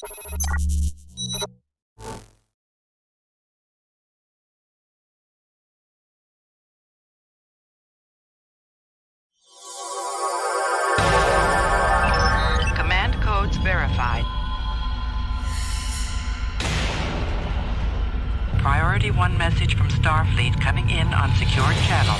Command codes verified. Priority 1 message from Starfleet coming in on secured channel.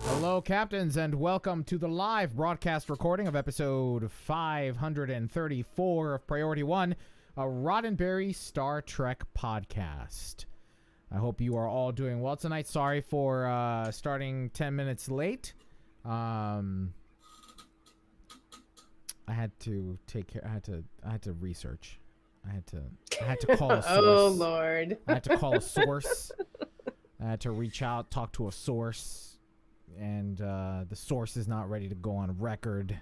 Hello, Captains, and welcome to the live broadcast recording of episode 534 of Priority 1, a Roddenberry Star Trek podcast. I hope you are all doing well tonight. Sorry for starting 10 minutes late. I had to take care. I had to research. I had to call a source. Oh Lord! I had to call a source. I had to reach out, talk to a source, and the source is not ready to go on record.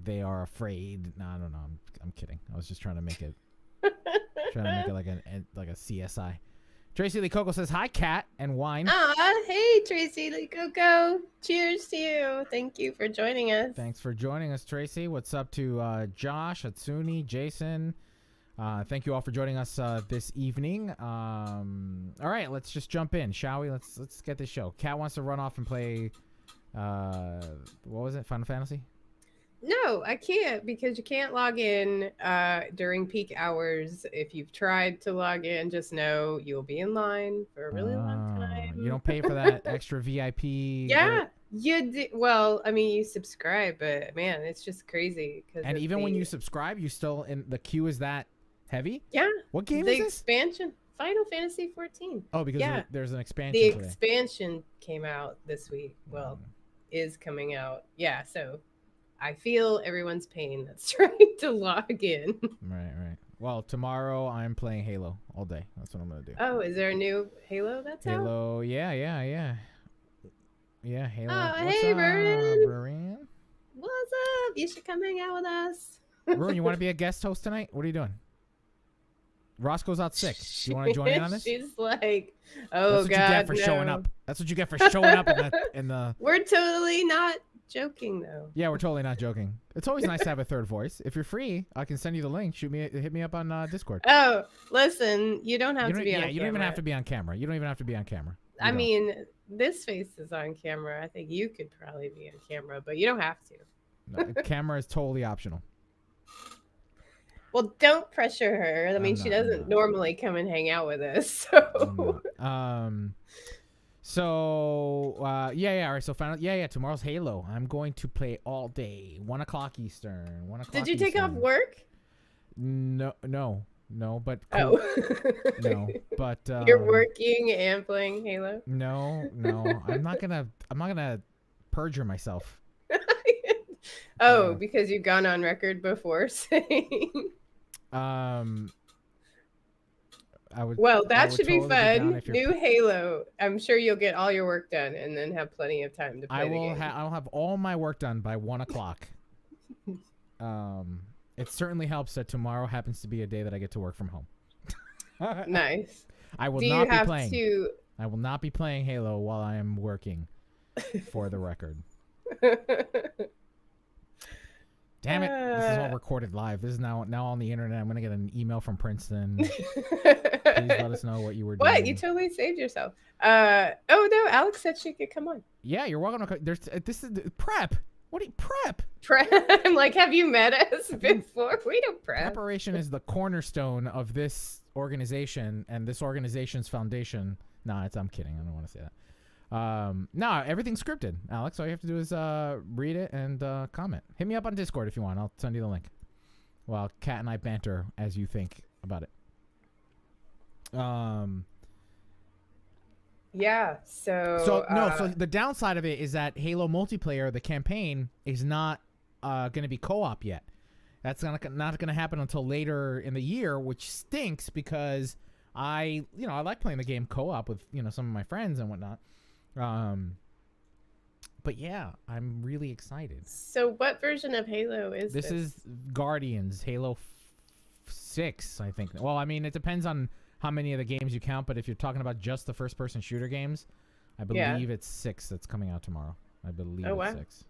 They are afraid. No, I don't know. I'm kidding. I was just trying to make it like a CSI. Tracy Lee Coco says hi, cat and wine. Hey Tracy Lee Coco. Cheers to you. Thank you for joining us. Thanks for joining us, Tracy. What's up to Josh, Hatsuni, Jason? Thank you all for joining us this evening. All right, let's just jump in, shall we? Let's get this show. Kat wants to run off and play. What was it? Final Fantasy? No, I can't because you can't log in during peak hours. If you've tried to log in, just know you'll be in line for a really long time. You don't pay for that extra VIP. Yeah, you do. Well, I mean, you subscribe, but man, it's just crazy. And even when you subscribe, you still in the queue is that heavy? Yeah. What game the is this? Expansion, Final Fantasy 14. Oh, because there's an expansion. The today. expansion came out this week. Well, is coming out. Yeah, so I feel everyone's pain that's trying to log in. Right. Well, tomorrow I'm playing Halo all day. That's what I'm gonna do. Oh, is there a new Halo that's out? Halo, yeah. Yeah, Halo. Oh, What's hey, up, Vernon. What's up? You should come hang out with us. Ruin, you want to be a guest host tonight? What are you doing? Roscoe's out sick. Do you want to join in on this? She's like, oh, That's what God, you get for showing up. That's what you get for showing up in the... We're totally not joking, though. Yeah, we're totally not joking. It's always nice to have a third voice. If you're free, I can send you the link. Hit me up on Discord. Oh, listen, you don't have to be on camera. You don't even have to be on camera. I mean, this face is on camera. I think you could probably be on camera, but you don't have to. No, camera is totally optional. Well, don't pressure her. I mean, she doesn't normally come and hang out with us. So, So, yeah, all right. So, tomorrow's Halo. I'm going to play all day. 1 o'clock Eastern. 1 o'clock. Did you take off Eastern. work? No, but Oh, no, but you're working and playing Halo. No, I'm not gonna perjure myself. Oh, Yeah. because you've gone on record before saying. I would. Well, that would should be totally down fun. if you're New Halo. I'm sure you'll get all your work done and then have plenty of time to play the game. I'll have all my work done by 1 o'clock. It certainly helps that tomorrow happens to be a day that I get to work from home. Nice. I will Do not you be have playing. to? I will not be playing Halo while I am working, for the record. Damn it! This is all recorded live. This is now on the internet. I'm gonna get an email from Princeton. Please let us know what you were doing. What? You totally saved yourself. Oh no, Alex said she could come on. Yeah, you're welcome to. There's this is prep. What do you prep? I'm like, have you met us before? We don't prep. Preparation is the cornerstone of this organization and this organization's foundation. Nah, I'm kidding. I don't want to say that. No, everything's scripted, Alex. All you have to do is read it and comment. Hit me up on Discord if you want. I'll send you the link. While Kat and I banter as you think about it. Yeah. So So the downside of it is that Halo multiplayer, the campaign, is not going to be co-op yet. That's not going to happen until later in the year, which stinks because I like playing the game co-op with some of my friends and whatnot. But yeah, I'm really excited. So what version of Halo is this? This is Guardians, Halo 6, I think. Well, I mean, it depends on how many of the games you count, but if you're talking about just the first-person shooter games, I believe it's 6 that's coming out tomorrow. I believe it's 6.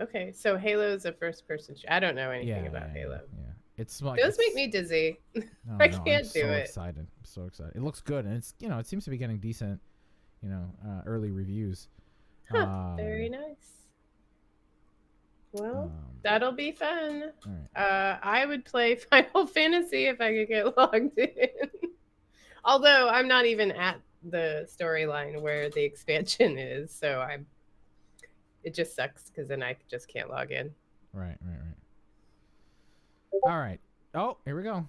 Okay, so Halo's a first-person shooter. I don't know anything about Halo. Yeah, it's like Those make me dizzy. No, I no, can't I'm do so it. Excited. I'm so excited. It looks good, and it's it seems to be getting decent, early reviews. Very nice. Well, that'll be fun. All right. I would play Final Fantasy if I could get logged in. Although I'm not even at the storyline where the expansion is, so it just sucks because then I just can't log in. Right. All right. Oh, here we go.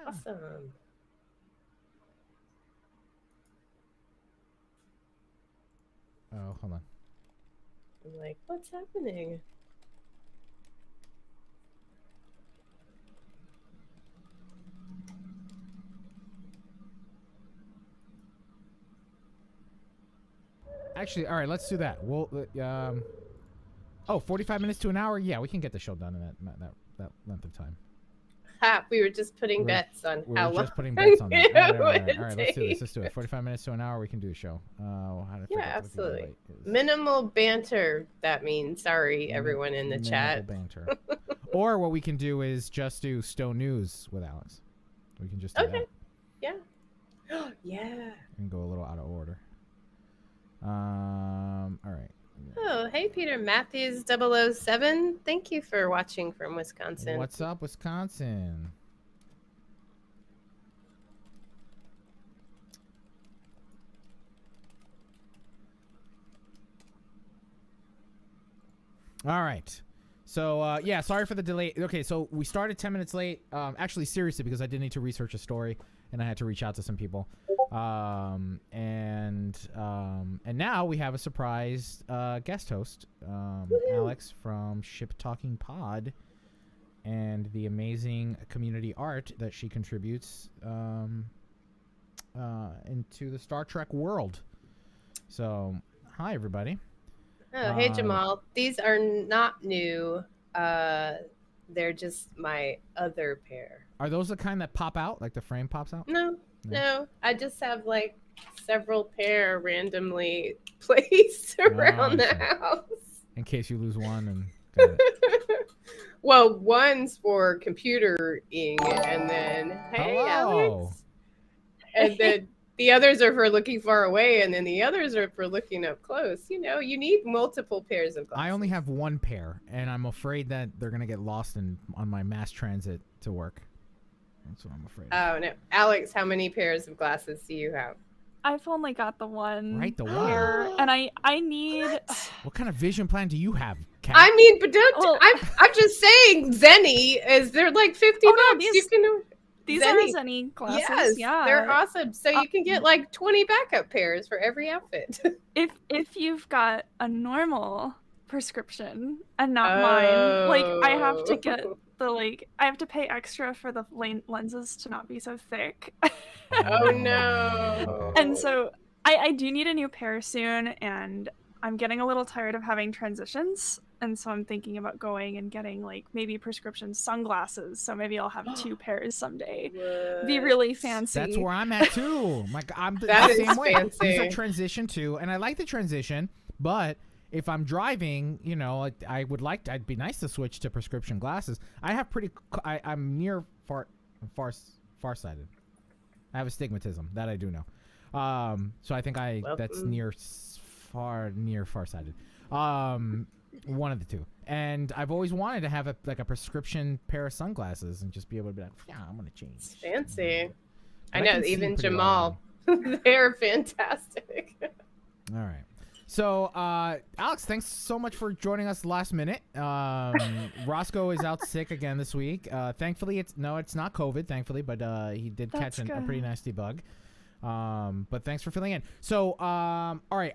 Awesome. Oh, hold on. I'm like, what's happening? Actually, all right, let's do that. We'll 45 minutes to an hour. Yeah, we can get the show done in that length of time. Ha, we were just putting bets on how long. We were just putting bets on that. All right, it let's do it. 45 minutes to an hour, we can do a show. Yeah, absolutely. Minimal banter, that means. Sorry, everyone in the chat. Banter. Or what we can do is just do Stone News with Alex. We can just do that. Yeah. Yeah. And go a little out of order. All right. Oh, hey, Peter Matthews 007. Thank you for watching from Wisconsin. What's up, Wisconsin? All right. So, yeah, sorry for the delay. Okay, so we started 10 minutes late. Actually, seriously, because I did need to research a story, and I had to reach out to some people. And now we have a surprise guest host, Alex from Ship Talking Pod, and the amazing community art that she contributes into the Star Trek world. So, hi, everybody. Oh, hey, Jamal. These are not new. They're just my other pair. Are those the kind that pop out, like the frame pops out? No. I just have like several pair randomly placed around the house. In case you lose one and got it. Well, one's for computer-ing, and then, hey, Alex. And then the others are for looking far away, and then the others are for looking up close. You need multiple pairs of glasses. I only have one pair, and I'm afraid that they're going to get lost on my mass transit to work. That's what I'm afraid of. Oh, no. Alex, how many pairs of glasses do you have? I've only got the one. Right, the one. pair, and I need. What kind of vision plan do you have, Kat? I mean, but don't. Well- I'm just saying, Zenny is they're like 50 Oh, no, bucks. these- You can. These Zenny. are Zenny glasses. Yes, Yeah, they're awesome. So you can get like 20 backup pairs for every outfit. If you've got a normal prescription and not mine, like I have to get I have to pay extra for the lenses to not be so thick. Oh no. And so I do need a new pair soon, and I'm getting a little tired of having transitions. And so I'm thinking about going and getting like maybe prescription sunglasses. So maybe I'll have 2 pairs someday. Be really fancy. That's where I'm at too. I'm the That same is way. fancy. These are transition too, and I like the transition. But if I'm driving, I'd be nice to switch to prescription glasses. I have I'm near farsighted. I have astigmatism, that I do know. So I think that's near farsighted. One of the two. And I've always wanted to have a prescription pair of sunglasses and just be able to be like, yeah, I'm gonna change. It's fancy. But I know, can see even pretty Jamal. They're fantastic. All right. So, Alex, thanks so much for joining us last minute. Roscoe is out sick again this week. Thankfully, it's not COVID, thankfully, but he did catch a pretty nasty bug. But thanks for filling in. So, all right.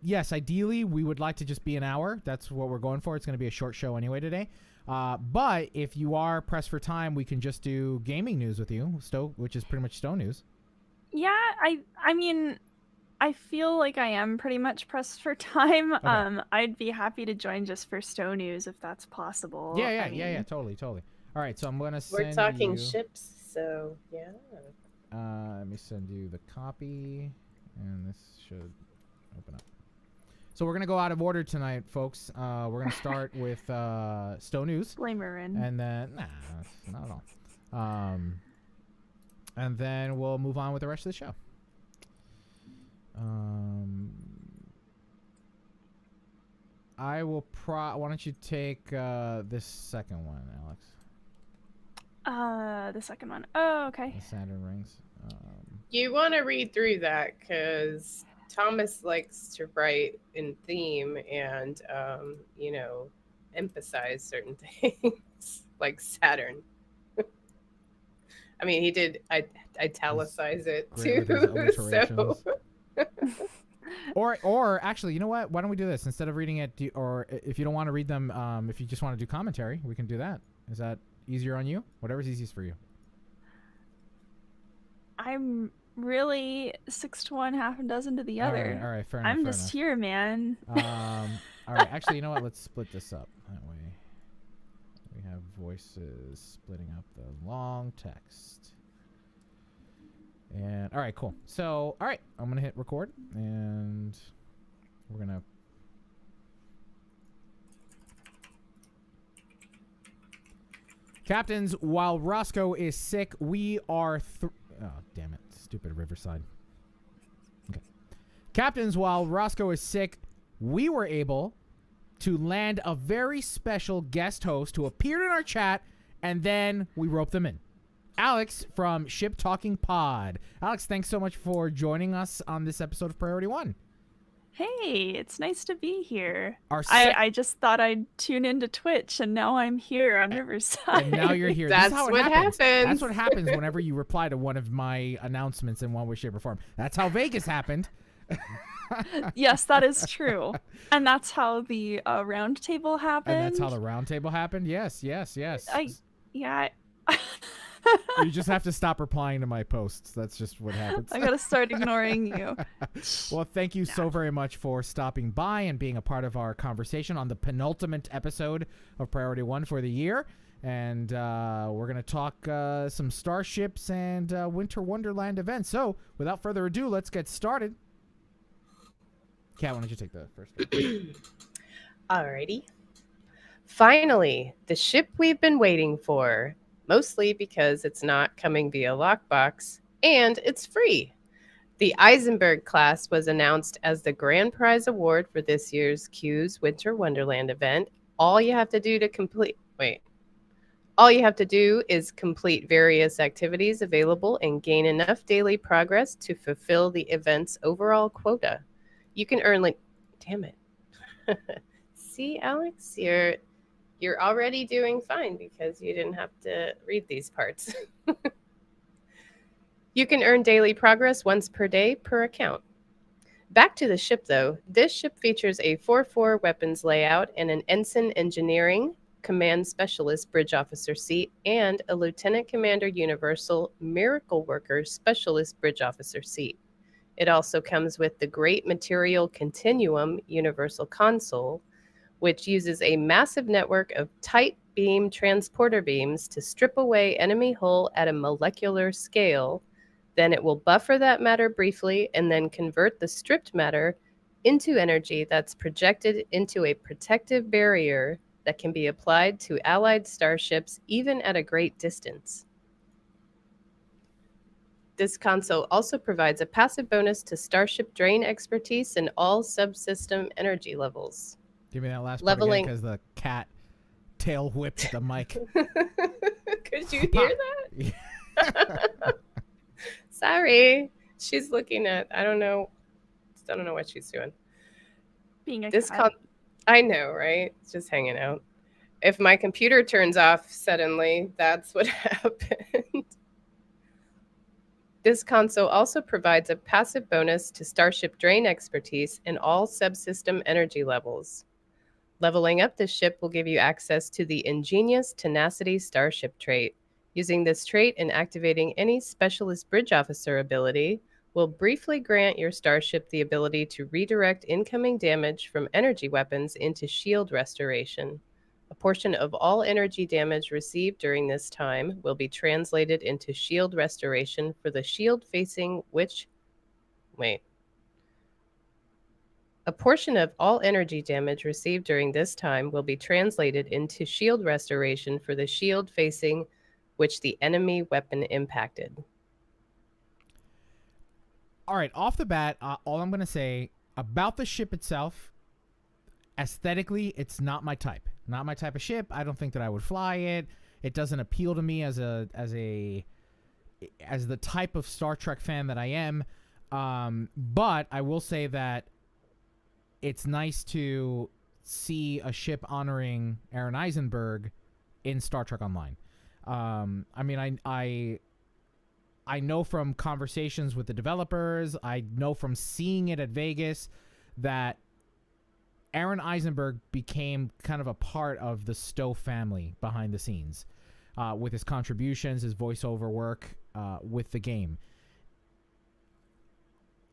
Yes, ideally we would like to just be an hour. That's what we're going for. It's going to be a short show anyway today. But if you are pressed for time, we can just do gaming news with you, which is pretty much Stowe news. Yeah, I mean, I feel like I am pretty much pressed for time. Okay. I'd be happy to join just for Stowe news if that's possible. Yeah, totally. All right, so I'm gonna send We're talking you... ships, so yeah. Let me send you the copy, and this should open up. So we're gonna go out of order tonight, folks. We're gonna start with Stowe news. Blame Marin. And then not at all. And then we'll move on with the rest of the show. I will why don't you take this second one, Alex? The second one. Oh, okay. The Saturn rings. You want to read through that because Thomas likes to write in theme and, emphasize certain things like Saturn. I mean, he did italicize it too. So. Or actually, you know what? Why don't we do this instead of reading it? Or if you don't want to read them, if you just want to do commentary, we can do that. Is that easier on you? Whatever's easiest for you. I'm really 6 to 1, half a dozen to the other. All right, fair enough. I'm just here, man. All right, actually, you know what? Let's split this up. That way, we have voices splitting up the long text. And all right, cool. So, all right, I'm gonna hit record, and we're gonna. Captains, while Roscoe is sick, we are. Oh, damn it! Stupid Riverside. Okay. Captains, while Roscoe is sick, we were able to land a very special guest host who appeared in our chat, and then we roped them in. Alex from Ship Talking Pod. Alex, thanks so much for joining us on this episode of Priority One. Hey, it's nice to be here. I just thought I'd tune into Twitch, and now I'm here on Riverside. And now you're here. That's what happens. That's what happens whenever you reply to one of my announcements in one way, shape, or form. That's how Vegas happened. Yes, that is true. And that's how the round table happened. And that's how the round table happened? Yes. You just have to stop replying to my posts. That's just what happens. I gotta start ignoring you. Well, thank you so very much for stopping by and being a part of our conversation on the penultimate episode of Priority One for the year. And we're going to talk some starships and Winter Wonderland events. So, without further ado, let's get started. Kat, why don't you take the first one? Alrighty. Finally, the ship we've been waiting for. Mostly because it's not coming via lockbox, and it's free. The Eisenberg class was announced as the grand prize award for this year's Q's Winter Wonderland event. All you have to do to complete... Wait. All you have to do is complete various activities available and gain enough daily progress to fulfill the event's overall quota. You can earn like, damn it. See, Alex, you're already doing fine because you didn't have to read these parts. You can earn daily progress once per day per account. Back to the ship, though. This ship features a 4-4 weapons layout and an ensign engineering command specialist bridge officer seat and a lieutenant commander universal miracle worker specialist bridge officer seat. It also comes with the Great Material Continuum universal console, which uses a massive network of tight beam transporter beams to strip away enemy hull at a molecular scale. Then it will buffer that matter briefly and then convert the stripped matter into energy that's projected into a protective barrier that can be applied to allied starships even at a great distance. This console also provides a passive bonus to starship drain expertise in all subsystem energy levels. Give me that last Leveling- part again, because the cat tail whipped the mic. Could you hear that? Sorry. She's looking at, I don't know what she's doing. Being a This cat. I know, right? It's just hanging out. If my computer turns off suddenly, that's what happened. This console also provides a passive bonus to starship drain expertise in all subsystem energy levels. Leveling up this ship will give you access to the Ingenious Tenacity Starship trait. Using this trait and activating any Specialist Bridge Officer ability will briefly grant your starship the ability to redirect incoming damage from energy weapons into shield restoration. A portion of all energy damage received during this time will be translated into shield restoration for the shield facing which... A portion of all energy damage received during this time will be translated into shield restoration for the shield facing which the enemy weapon impacted. All right, off the bat, all I'm going to say about the ship itself, aesthetically, it's not my type. Not my type of ship. I don't think that I would fly it. It doesn't appeal to me as the type of Star Trek fan that I am. But I will say that it's nice to see a ship honoring Aaron Eisenberg in Star Trek Online. I mean, I know from conversations with the developers, I know from seeing it at Vegas, that Aaron Eisenberg became kind of a part of the Stowe family behind the scenes, with his contributions, his voiceover work with the game.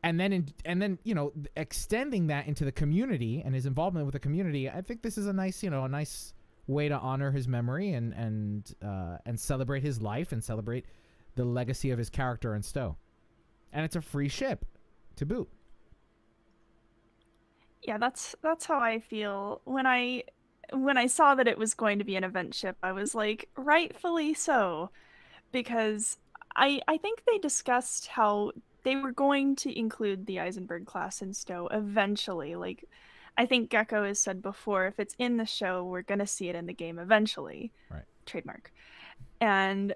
And then you know, extending that into the community and his involvement with the community, I think this is a nice way to honor his memory and celebrate his life and celebrate the legacy of his character in Stowe. And it's a free ship to boot. Yeah, that's how I feel. When I saw that it was going to be an event ship, I was like, rightfully so, because I think they discussed how they were going to include the Eisenberg class in Stowe eventually. Like, I think Gecko has said before, if it's in the show, we're gonna see it in the game eventually. Right. Trademark. And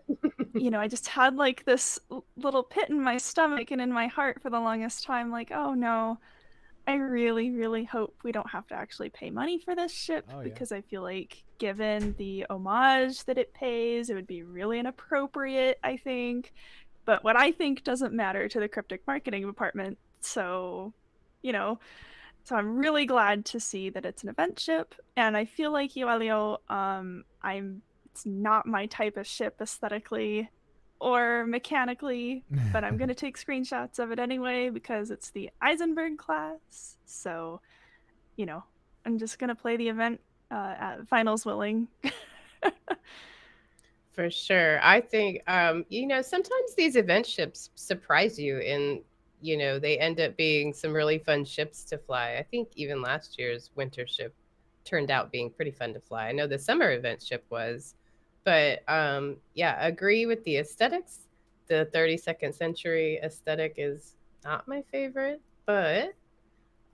you know, I just had like this little pit in my stomach and in my heart for the longest time, like, oh no, I really, really hope we don't have to actually pay money for this ship, because I feel like given the homage that it pays, it would be really inappropriate, I think. But what I think doesn't matter to the cryptic marketing department. So, you know, so I'm really glad to see that it's an event ship. And I feel like Euelio, it's not my type of ship aesthetically or mechanically, but I'm going to take screenshots of it anyway because it's the Eisenberg class. So, you know, I'm just going to play the event at finals willing. For sure. I think, you know, sometimes these event ships surprise you and, you know, they end up being some really fun ships to fly. I think even last year's winter ship turned out being pretty fun to fly. I know the summer event ship was, but yeah, agree with the aesthetics. The 32nd century aesthetic is not my favorite, but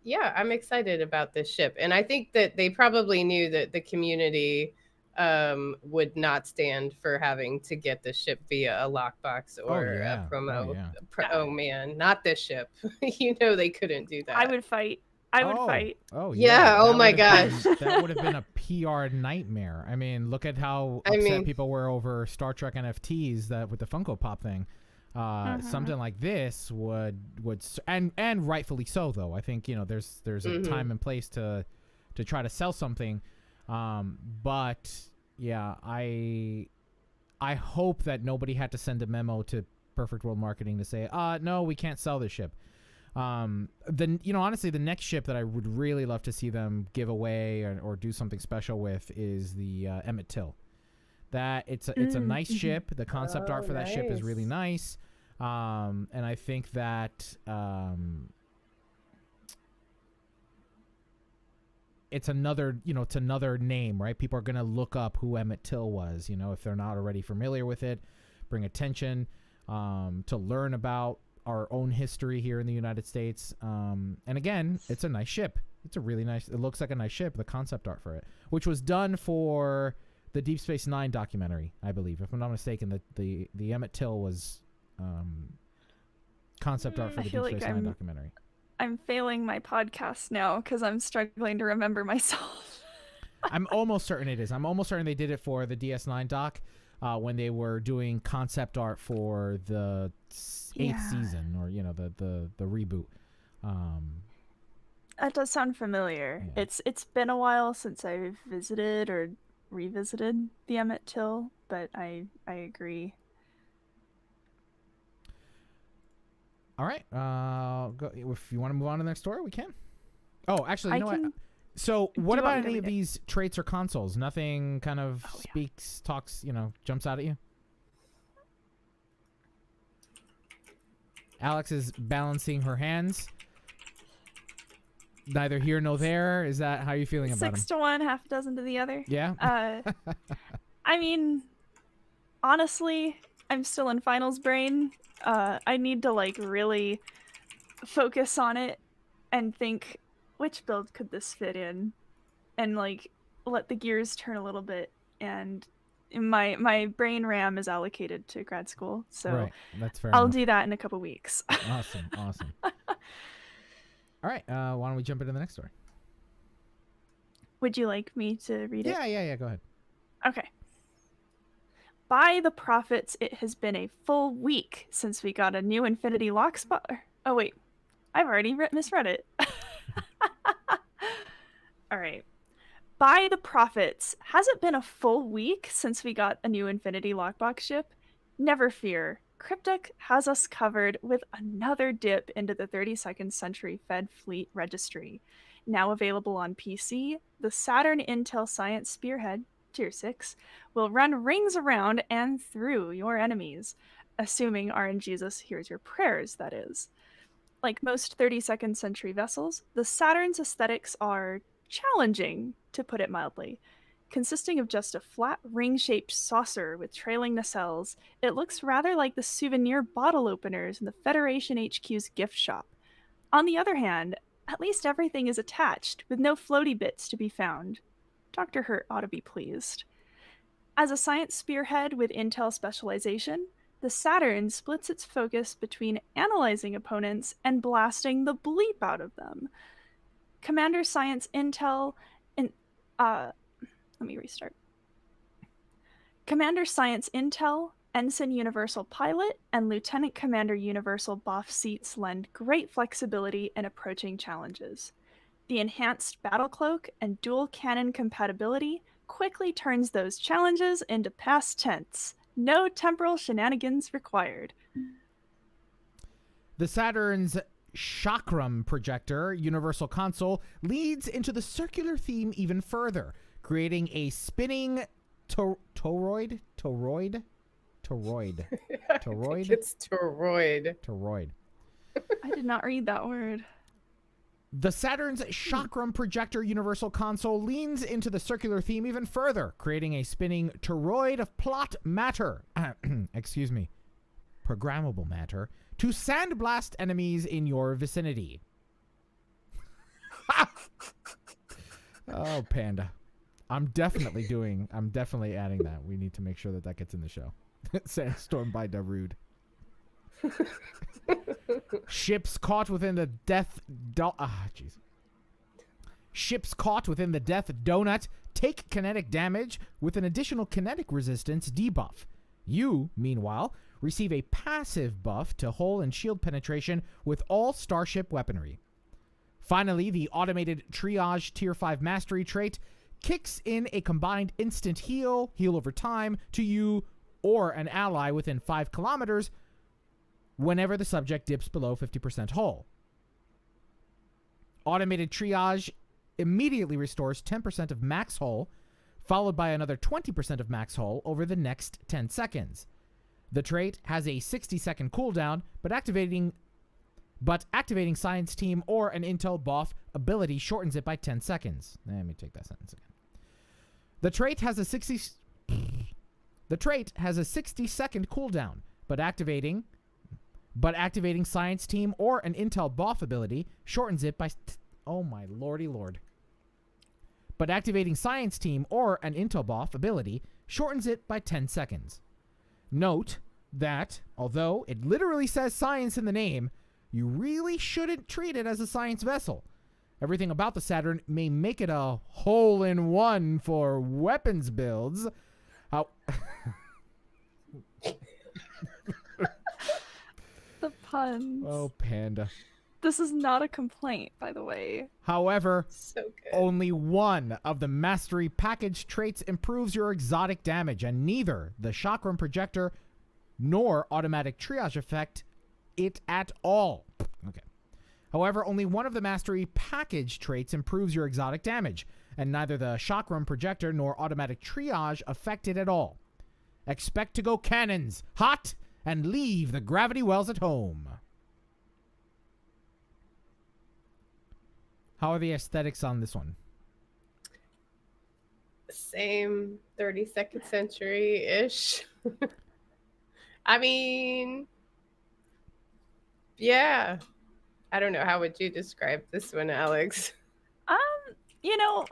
yeah, I'm excited about this ship. And I think that they probably knew that the community would not stand for having to get the ship via a lockbox or a promo. Oh man, not this ship. You know they couldn't do that. I would fight. I would fight. Oh yeah. Oh my gosh. That would have been a PR nightmare. I mean, look at how upset people were over Star Trek NFTs that with the Funko Pop thing. Something like this would and rightfully so though. I think there's a time and place to try to sell something. But yeah, I hope that nobody had to send a memo to Perfect World Marketing to say, no, we can't sell this ship. Honestly, the next ship that I would really love to see them give away or do something special with is the Emmett Till. That it's a nice ship. The concept art for that ship is really nice. And I think that it's another name, right? People are going to look up who Emmett Till was, if they're not already familiar with it, bring attention to learn about our own history here in the United States. And again, it's a nice ship. It looks like a nice ship, the concept art for it, which was done for the Deep Space Nine documentary, I believe. If I'm not mistaken, the Emmett Till was concept art for the Deep Space Nine documentary. I'm failing my podcast now because I'm struggling to remember myself. I'm almost certain it is. I'm almost certain they did it for the DS9 doc when they were doing concept art for the 8th season, or the reboot. That does sound familiar. Yeah. It's been a while since I've visited or revisited the Emmett Till, but I agree. All right. Go, if you want to move on to the next story, we can. Oh, actually, what? So, what about any of these traits or consoles? Nothing kind of talks, jumps out at you? Alex is balancing her hands. Neither here nor there. Is that how you're feeling about them? 6 to 1, half a dozen to the other. Yeah. I mean, honestly, I'm still in finals brain. I need to really focus on it and think, which build could this fit in, and let the gears turn a little bit. And my brain RAM is allocated to grad school, so that's fair I'll enough. do that in a couple weeks. Awesome. All right, why don't we jump into the next story? Would you like me to read it? Yeah, go ahead. Okay. By the prophets, it has been a full week since we got a new Infinity lock spot. Oh, wait. I've already misread it. All right. By the prophets, has it been a full week since we got a new Infinity lockbox ship? Never fear. Cryptic has us covered with another dip into the 32nd Century Fed Fleet Registry. Now available on PC, the Saturn Intel Science Spearhead, Tier 6, will run rings around and through your enemies, assuming RNGesus hears your prayers, that is. Like most 32nd century vessels, the Saturn's aesthetics are challenging, to put it mildly. Consisting of just a flat ring-shaped saucer with trailing nacelles, it looks rather like the souvenir bottle openers in the Federation HQ's gift shop. On the other hand, at least everything is attached, with no floaty bits to be found. Dr. Hurt ought to be pleased. As a science spearhead with Intel specialization, the Saturn splits its focus between analyzing opponents and blasting the bleep out of them. Commander Science Intel Commander Science Intel, Ensign Universal Pilot, and Lieutenant Commander Universal Boff seats lend great flexibility in approaching challenges. The enhanced battle cloak and dual cannon compatibility quickly turns those challenges into past tense. No temporal shenanigans required. The Saturn's Chakram projector universal console leads into the circular theme even further, creating a spinning toroid. It's toroid. I did not read that word. The Saturn's Chakram projector universal console leans into the circular theme even further, creating a spinning toroid of plot matter. Programmable matter to sandblast enemies in your vicinity. Oh, Panda. I'm definitely adding that. We need to make sure that gets in the show. Sandstorm by Darude. Ships caught within the Ships caught within the death donut take kinetic damage with an additional kinetic resistance debuff. You, meanwhile, receive a passive buff to hull and shield penetration with all starship weaponry. Finally, the automated triage tier 5 mastery trait kicks in a combined instant heal over time to you or an ally within 5 kilometers whenever the subject dips below 50% hull. Automated triage immediately restores 10% of max hull, followed by another 20% of max hull over the next 10 seconds. The trait has a 60-second cooldown, but activating Science Team or an Intel buff ability shortens it by 10 seconds. Let me take that sentence again. The trait has a 60-second cooldown, but activating Science Team or an Intel buff ability shortens it by oh my lordy lord. But activating Science Team or an Intel buff ability shortens it by 10 seconds. Note that, although it literally says science in the name, you really shouldn't treat it as a science vessel. Everything about the Saturn may make it a hole-in-one for weapons builds. The puns. Oh, Panda. This is not a complaint, by the way. However, So good. only one of the mastery package traits improves your exotic damage, and neither the chakram projector nor automatic triage affect it at all. Okay. However, only one of the mastery package traits improves your exotic damage, and neither the chakram projector nor automatic triage affect it at all. Expect to go cannons hot and leave the gravity wells at home. How are the aesthetics on this one? Same 32nd century-ish. I mean, yeah. I don't know. How would you describe this one, Alex? You know,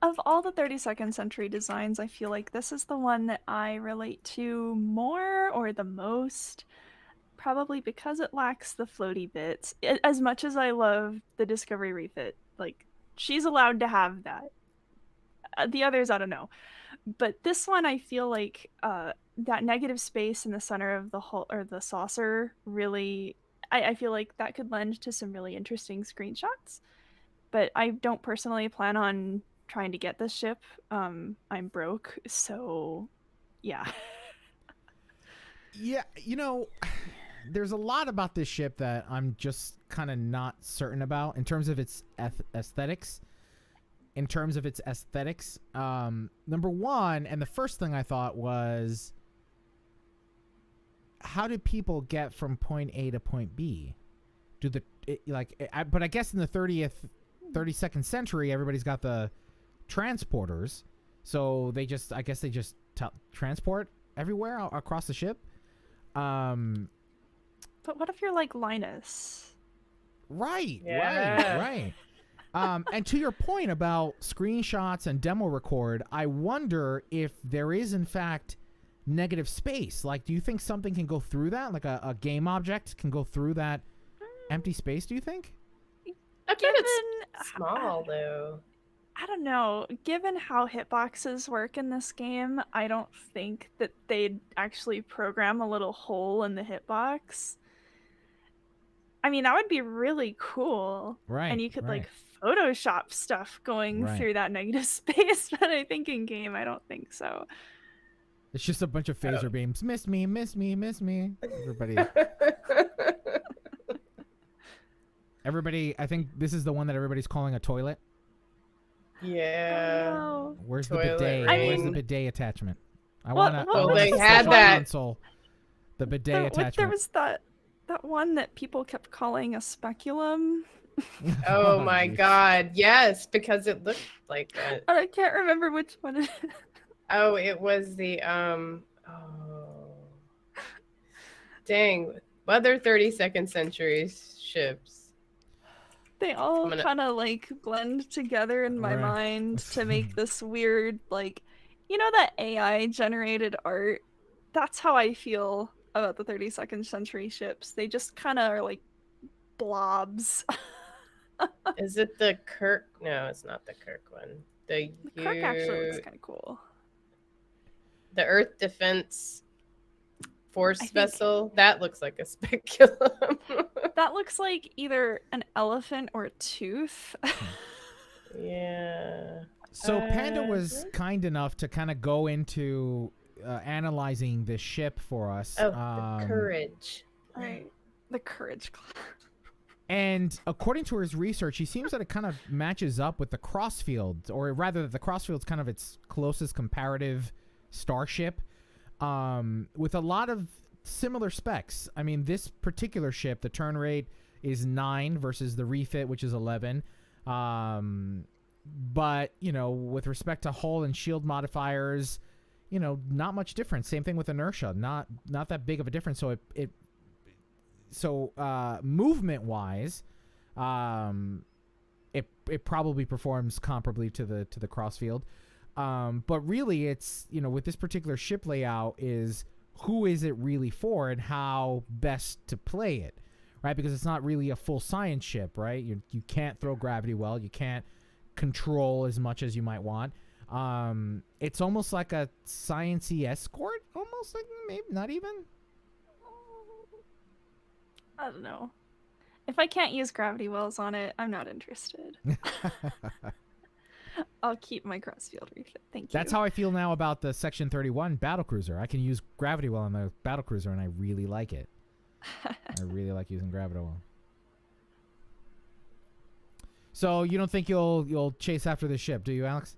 of all the 32nd century designs, I feel like this is the one that I relate to more or the most. Probably because it lacks the floaty bits. As much as I love the Discovery refit, like, she's allowed to have that. The others, I don't know. But this one, I feel like that negative space in the center of the hull or the saucer really, I feel like that could lend to some really interesting screenshots. But I don't personally plan on trying to get this ship. I'm broke, so yeah. Yeah, you know, there's a lot about this ship that I'm just kind of not certain about in terms of its aesthetics. Number one, and the first thing I thought was, how do people get from point A to point B? But I guess in the 32nd century, everybody's got the transporters, so they just transport everywhere across the ship. But what if you're like Linus? Right. And to your point about screenshots and demo record, I wonder if there is in fact negative space. Like, do you think something can go through that? Like a game object can go through that empty space, do you think? I think it's small, though. I don't know. Given how hitboxes work in this game, I don't think that they'd actually program a little hole in the hitbox. I mean, that would be really cool. Right. And you could like Photoshop stuff going through that negative space, but I think in game, I don't think so. It's just a bunch of phaser beams. Miss me, miss me, miss me. Everybody, I think this is the one that everybody's calling a toilet. Yeah. Oh, Where's Toilet the bidet? ring. Where's the bidet attachment? I Well, want they had that. The bidet attachment. There was that one that people kept calling a speculum. Oh my god, yes, because it looked like it. I can't remember which one it is. Oh, it was the dang, other 32nd century ships. They all I'm gonna- kind of like blend together in my Right. mind to make this weird, like, you know, that AI generated art? That's how I feel about the 32nd century ships. They just kind of are like blobs. Is it the Kirk? No, it's not the Kirk one. The The Kirk actually looks kind of cool. the Earth Defense Force I think- vessel. That looks like a speculum. That looks like either an elephant or a tooth. Yeah. So Panda was yeah. kind enough to kind of go into analyzing this ship for us. Oh, the Courage. Right. The Courage Club. And according to his research, he seems that it kind of matches up with the Crossfield, or rather that the Crossfield's kind of its closest comparative starship, with a lot of similar specs. I mean, this particular ship, the turn rate is 9 versus the refit, which is 11. But, you know, with respect to hull and shield modifiers, you know, not much difference. Same thing with inertia. Not that big of a difference. So movement wise, it probably performs comparably to the Crossfield. But really it's, you know, with this particular ship layout is who is it really for and how best to play it, right? Because it's not really a full science ship, right? You can't throw gravity well. You can't control as much as you might want. It's almost like a science-y escort, almost, like maybe not even. I don't know. If I can't use gravity wells on it, I'm not interested. I'll keep my Crossfield refit. Thank you. That's how I feel now about the Section 31 battlecruiser. I can use gravity well on the battlecruiser, and I really like it. I really like using gravity well. So you don't think you'll chase after this ship, do you, Alex?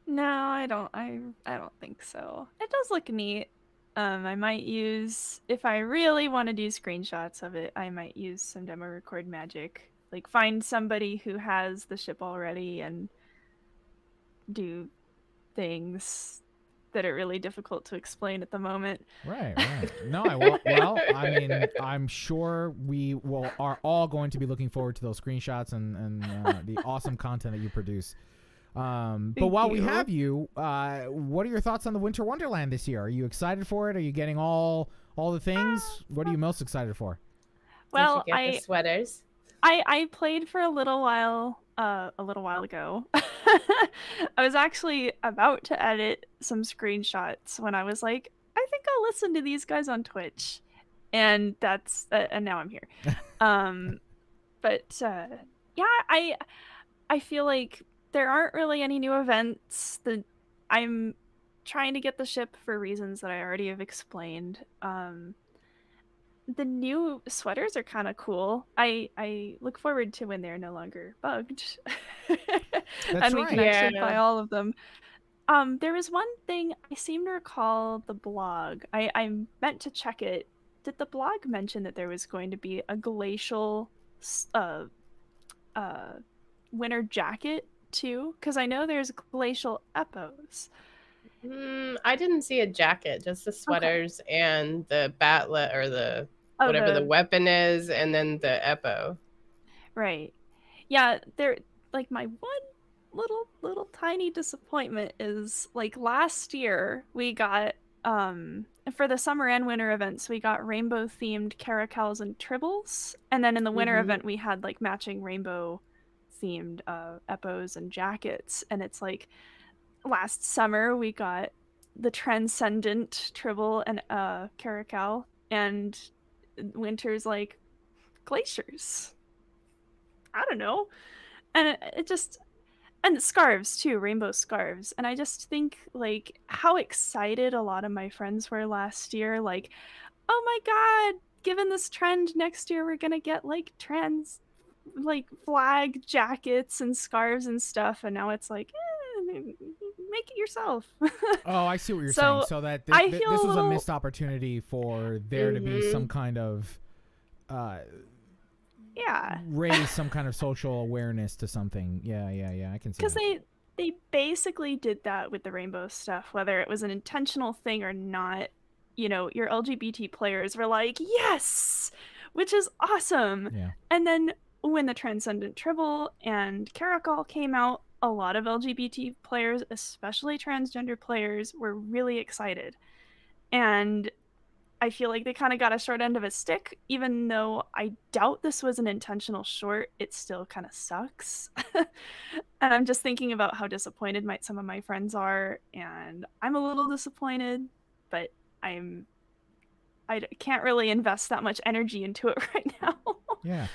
No, I don't. I don't think so. It does look neat. I might use, if I really want to do screenshots of it, I might use some demo record magic. Like find somebody who has the ship already and do things that are really difficult to explain at the moment. Right. No, well, I mean, I'm sure we are all going to be looking forward to those screenshots and the awesome content that you produce. But while we have you, what are your thoughts on the Winter Wonderland this year? Are you excited for it? Are you getting all the things? What are you most excited for? Well, Did you get the sweaters? I played for a little while ago. I was actually about to edit some screenshots when I was like, I think I'll listen to these guys on Twitch, and that's and now I'm here. Yeah, I feel like there aren't really any new events. I'm trying to get the ship for reasons that I already have explained. The new sweaters are kind of cool. I look forward to when they're no longer bugged. And we can actually buy all of them. There was one thing I seem to recall the blog. I meant to check it. Did the blog mention that there was going to be a glacial winter jacket too? Because I know there's glacial epos. I didn't see a jacket, just the sweaters and the batlet or the whatever the weapon is, and then the epo. Right. Yeah, they're like my one little tiny disappointment is like last year we got for the summer and winter events we got rainbow themed caracals and tribbles, and then in the winter event we had like matching rainbow themed epos and jackets, and it's like last summer we got the transcendent tribble and caracal, and winter's like glaciers. I don't know. And it just, and scarves too, rainbow scarves. And I just think like how excited a lot of my friends were last year, like, oh my god, given this trend, next year we're gonna get like flag jackets and scarves and stuff, and now it's like make it yourself. Oh, I see what you're saying. So that this was a missed opportunity for there to be some kind of raise some kind of social awareness to something. Yeah, I can see that. Because they basically did that with the rainbow stuff, whether it was an intentional thing or not. You know, your LGBT players were like, yes, which is awesome. Yeah. And then when the Transcendent Tribble and Caracol came out, a lot of LGBT players, especially transgender players, were really excited. And I feel like they kind of got a short end of a stick, even though I doubt this was an intentional short. It still kind of sucks. And I'm just thinking about how disappointed some of my friends are, and I'm a little disappointed, but I can't really invest that much energy into it right now. Yeah.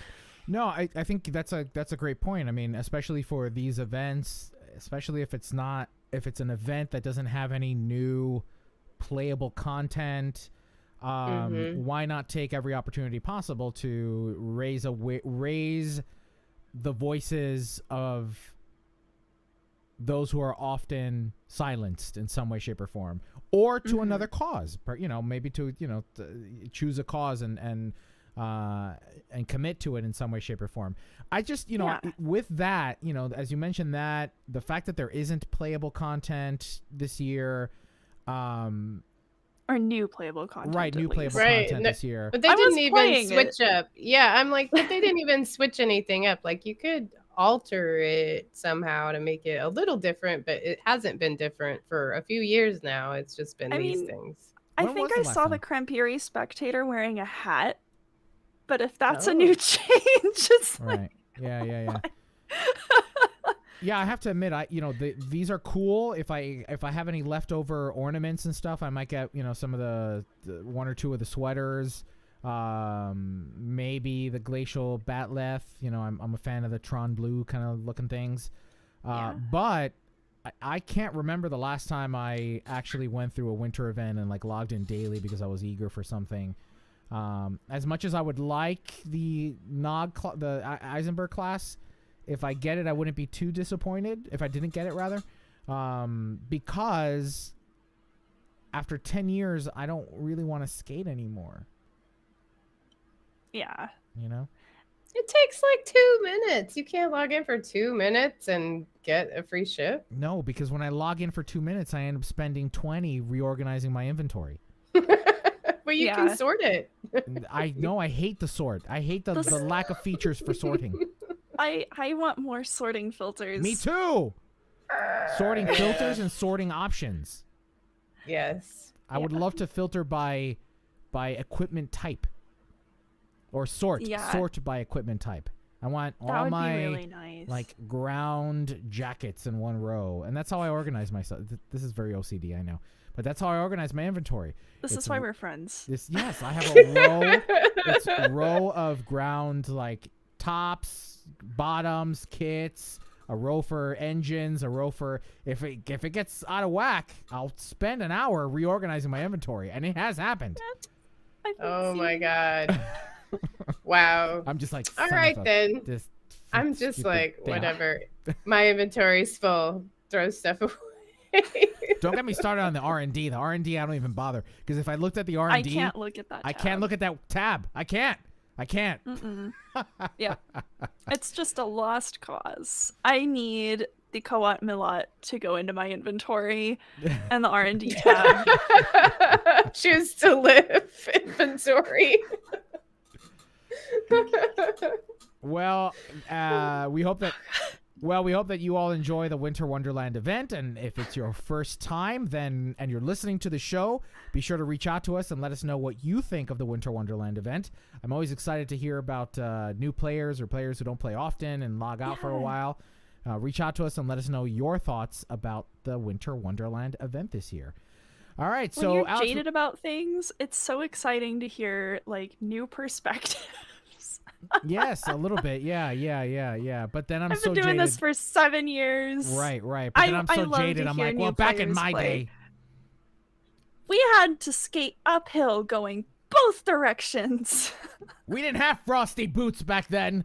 No, I think that's a great point. I mean, especially for these events, especially if it's an event that doesn't have any new playable content, why not take every opportunity possible to raise the voices of those who are often silenced in some way, shape, or form, or to another cause, maybe to choose a cause and commit to it in some way, shape, or form. I just, with that, as you mentioned, that the fact that there isn't playable content this year, or new playable content, right? New playable content this year, but they didn't even switch up. Yeah, I'm like, but they didn't even switch anything up. Like, you could alter it somehow to make it a little different, but it hasn't been different for a few years now. It's just been these things. I think I saw the Crampiri spectator wearing a hat, but if that's a new change, it's right. Yeah. Yeah, I have to admit, these are cool. If I have any leftover ornaments and stuff, I might get some of the one or two of the sweaters. Maybe the glacial batleth. I'm a fan of the Tron blue kind of looking things. But I can't remember the last time I actually went through a winter event and like logged in daily because I was eager for something. As much as I would like the the Eisenberg class, if I get it, I wouldn't be too disappointed if I didn't get it, rather, because after 10 years, I don't really want to skate anymore. Yeah. It takes like 2 minutes. You can't log in for 2 minutes and get a free ship. No, because when I log in for 2 minutes, I end up spending 20 reorganizing my inventory. But you can sort it. I know. I hate the sort. I hate the lack of features for sorting. I want more sorting filters. Me too. Sorting filters and sorting options. Yes. I would love to filter by equipment type, or sort by equipment type. I want all my really nice. like ground jackets in one row, and that's how I organize myself. This is very OCD, I know, but that's how I organize my inventory. This is why we're friends. Yes, I have a row. It's a row of ground like tops, bottoms, kits, a row for engines, a row for if it gets out of whack, I'll spend an hour reorganizing my inventory, and it has happened. Oh my god. Wow. I'm just like, all right then. I'm just like, whatever. My inventory's full. Throw stuff away. Don't get me started on the R&D. The R&D, I don't even bother, because if I looked at the R&D, I can't look at that tab. I can't look at that tab. I can't. Yeah. It's just a lost cause. I need the Kawat Milat to go into my inventory and the R&D tab. Choose to live inventory. Well, we hope that you all enjoy the Winter Wonderland event, and if it's your first time and you're listening to the show, be sure to reach out to us and let us know what you think of the Winter Wonderland event. I'm always excited to hear about new players or players who don't play often and log out for a while. Reach out to us and let us know your thoughts about the Winter Wonderland event this year. All right, so when you're jaded about things, it's so exciting to hear like new perspectives. Yes, a little bit. Yeah. But then I've been doing this for 7 years. Right. But then I'm so jaded. I'm like, well, back in my day, we had to skate uphill going both directions. We didn't have frosty boots back then.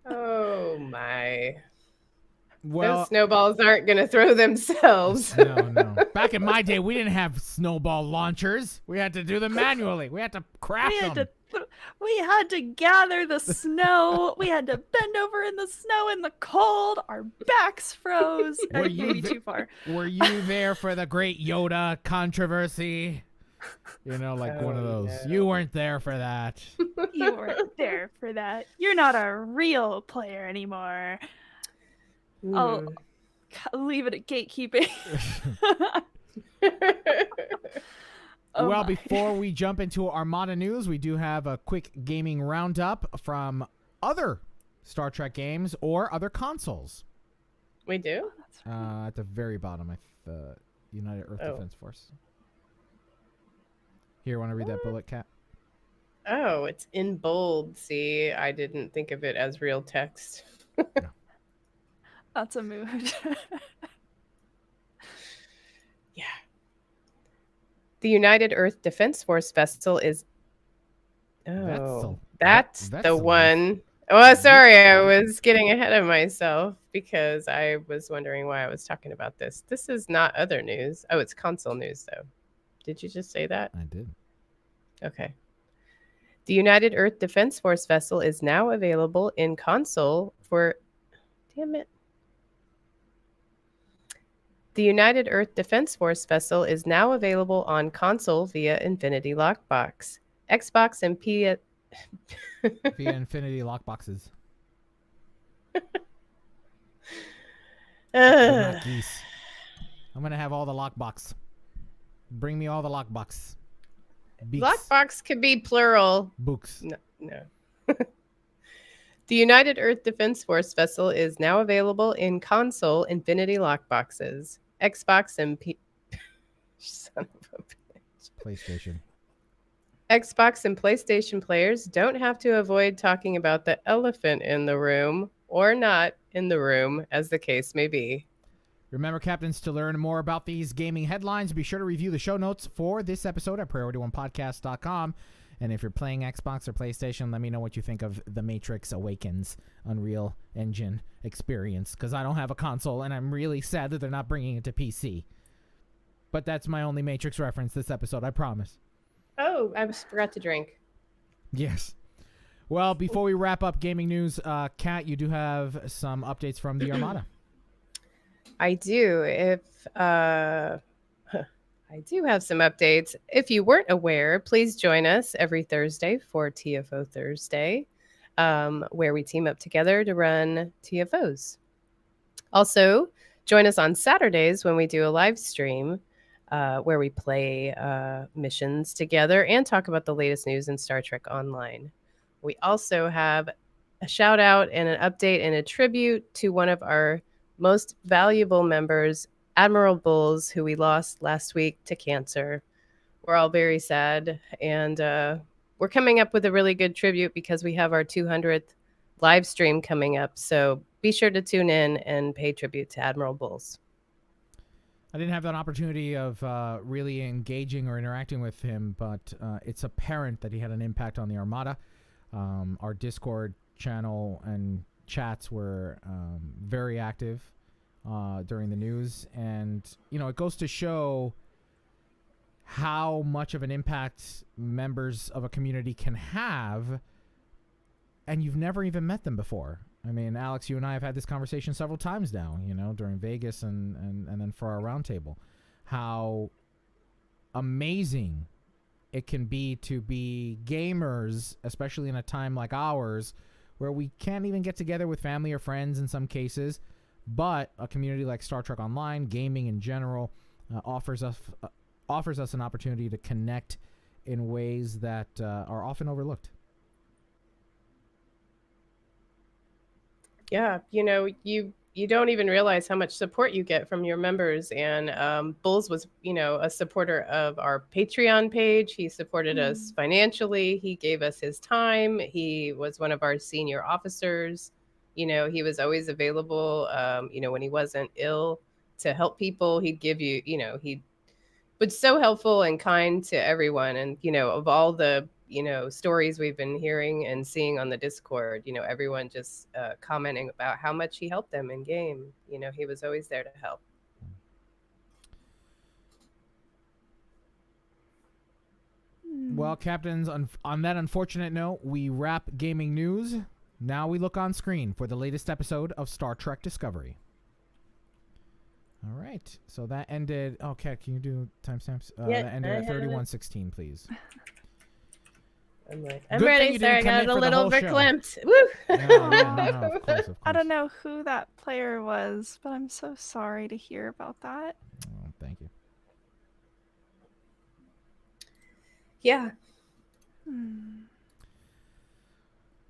Oh my. Well, those snowballs aren't going to throw themselves. No. Back in my day, we didn't have snowball launchers. We had to do them manually. We had to craft them. We had to gather the snow. We had to bend over in the snow in the cold. Our backs froze. Maybe too far. Were you there for the great Yoda controversy? You know, like Oh, one of those. no. You weren't there for that. You weren't there for that. You're not a real player anymore. I'll Hmm. leave it at gatekeeping. Oh Well, my. before we jump into Armada news, we do have a quick gaming roundup from other Star Trek games or other consoles. We do? At the very bottom, the United Earth Oh. Defense Force. Here, want to read that bullet, Cat? Oh, it's in bold. See, I didn't think of it as real text. That's a mood. Yeah. The United Earth Defense Force vessel is. Oh, Vetzel. that's the Vetzel. one. Oh, sorry, I was getting ahead of myself because I was wondering why I was talking about this. This is not other news. Oh, it's console news, though. Did you just say that? I did. Okay. The United Earth Defense Force vessel is now available in console for. Damn it. The United Earth Defense Force vessel is now available on console via Infinity Lockbox. Xbox and Via Infinity Lockboxes. They're not geese. I'm going to have all the lockbox. Bring me all the lockbox. Beaks. Lockbox could be plural. Books. No. The United Earth Defense Force vessel is now available in console Infinity Lockboxes. Xbox and Son of a bitch. PlayStation. Xbox and PlayStation players don't have to avoid talking about the elephant in the room or not in the room, as the case may be. Remember, Captains, to learn more about these gaming headlines, be sure to review the show notes for this episode at PriorityOnePodcast.com. And if you're playing Xbox or PlayStation, let me know what you think of the Matrix Awakens Unreal Engine experience, because I don't have a console, and I'm really sad that they're not bringing it to PC. But that's my only Matrix reference this episode, I promise. Oh, I forgot to drink. Yes. Well, before we wrap up gaming news, Kat, you do have some updates from the Armada. I do. I do have some updates. If you weren't aware, please join us every Thursday for TFO Thursday, where we team up together to run TFOs. Also, join us on Saturdays when we do a live stream where we play missions together and talk about the latest news in Star Trek Online. We also have a shout out and an update and a tribute to one of our most valuable members, Admiral Bulls, who we lost last week to cancer. We're all very sad, and we're coming up with a really good tribute because we have our 200th live stream coming up. So be sure to tune in and pay tribute to Admiral Bulls. I didn't have that opportunity of really engaging or interacting with him, but it's apparent that he had an impact on the Armada. Our Discord channel and chats were very active during the news, and it goes to show how much of an impact members of a community can have, and you've never even met them before. I mean, Alex, you and I have had this conversation several times now, during Vegas and then for our roundtable, how amazing it can be to be gamers, especially in a time like ours, where we can't even get together with family or friends in some cases, but a community like Star Trek Online, gaming in general, offers us an opportunity to connect in ways that are often overlooked. Yeah, you don't even realize how much support you get from your members. And Bulls was, a supporter of our Patreon page. He supported us financially. He gave us his time. He was one of our senior officers. He was always available, when he wasn't ill to help people. He'd give you, he was so helpful and kind to everyone. And, of all the, stories we've been hearing and seeing on the Discord, everyone just commenting about how much he helped them in game. He was always there to help. Well, Captains, on that unfortunate note, we wrap gaming news. Now we look on screen for the latest episode of Star Trek Discovery. All right. So that ended. Okay, can you do timestamps? Yeah, That ended I at have it. 31:16, please. I'm Good ready, thing you sir. I didn't got commit a for the little whole show. verklempt. Woo! No, of course. I don't know who that player was, but I'm so sorry to hear about that. Oh, thank you. Yeah.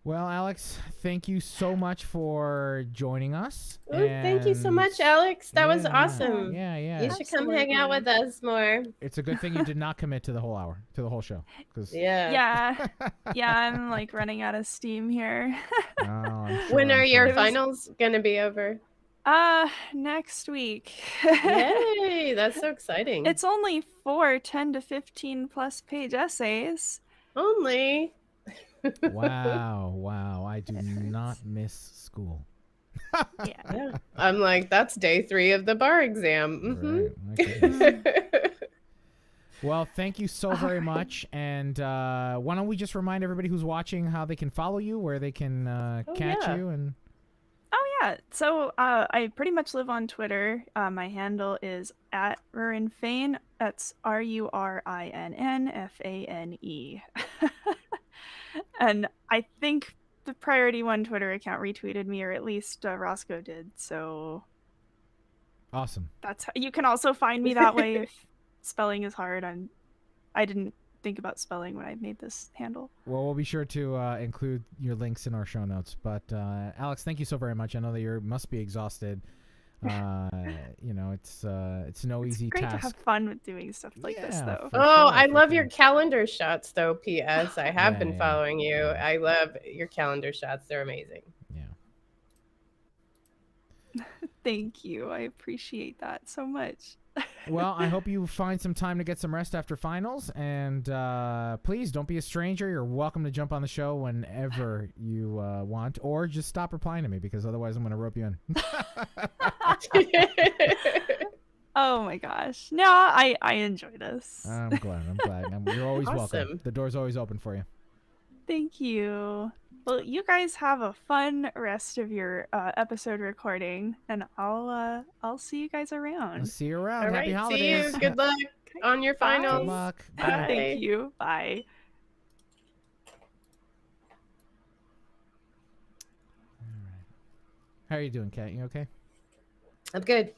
Well, Alex, thank you so much for joining us. Ooh, thank you so much, Alex. That was awesome. Yeah. You should come hang out with us more. It's a good thing you did not commit to the whole hour, to the whole show. Yeah. Yeah, I'm like running out of steam here. When are your finals gonna be over? Next week. Yay, that's so exciting. It's only 4 10 to 15 plus page essays. Only. Wow. I do not miss school. Yeah. I'm like, that's day 3 of the bar exam. Right. Well, thank you so very much. And why don't we just remind everybody who's watching how they can follow you, where they can catch you, and. Oh yeah, so I pretty much live on Twitter. My handle is @RurinFane. That's RURINNFANE. And I think the Priority One Twitter account retweeted me, or at least Roscoe did. So Awesome. that's you can also find me that way if spelling is hard. I didn't think about spelling when I made this handle. Well, we'll be sure to include your links in our show notes. But Alex, thank you so very much. I know that you must be exhausted. It's no easy Great task. to have fun with doing stuff like this, though. I love your calendar shots, though. P.S. I have been following you. Yeah. I love your calendar shots. They're amazing. Yeah. Thank you. I appreciate that so much. Well, I hope you find some time to get some rest after finals, and please don't be a stranger. You're welcome to jump on the show whenever you want, or just stop replying to me, because otherwise I'm going to rope you in. Oh my gosh. No, I enjoy this. I'm glad. You're always welcome. The door's always open for you. Thank you. Well, you guys have a fun rest of your episode recording, and I'll see you guys around. I'll see you around. All Happy right, holidays. see you. Good luck on your finals. Good luck. Bye. Thank you. Bye. How are you doing, Kat? You okay? I'm good.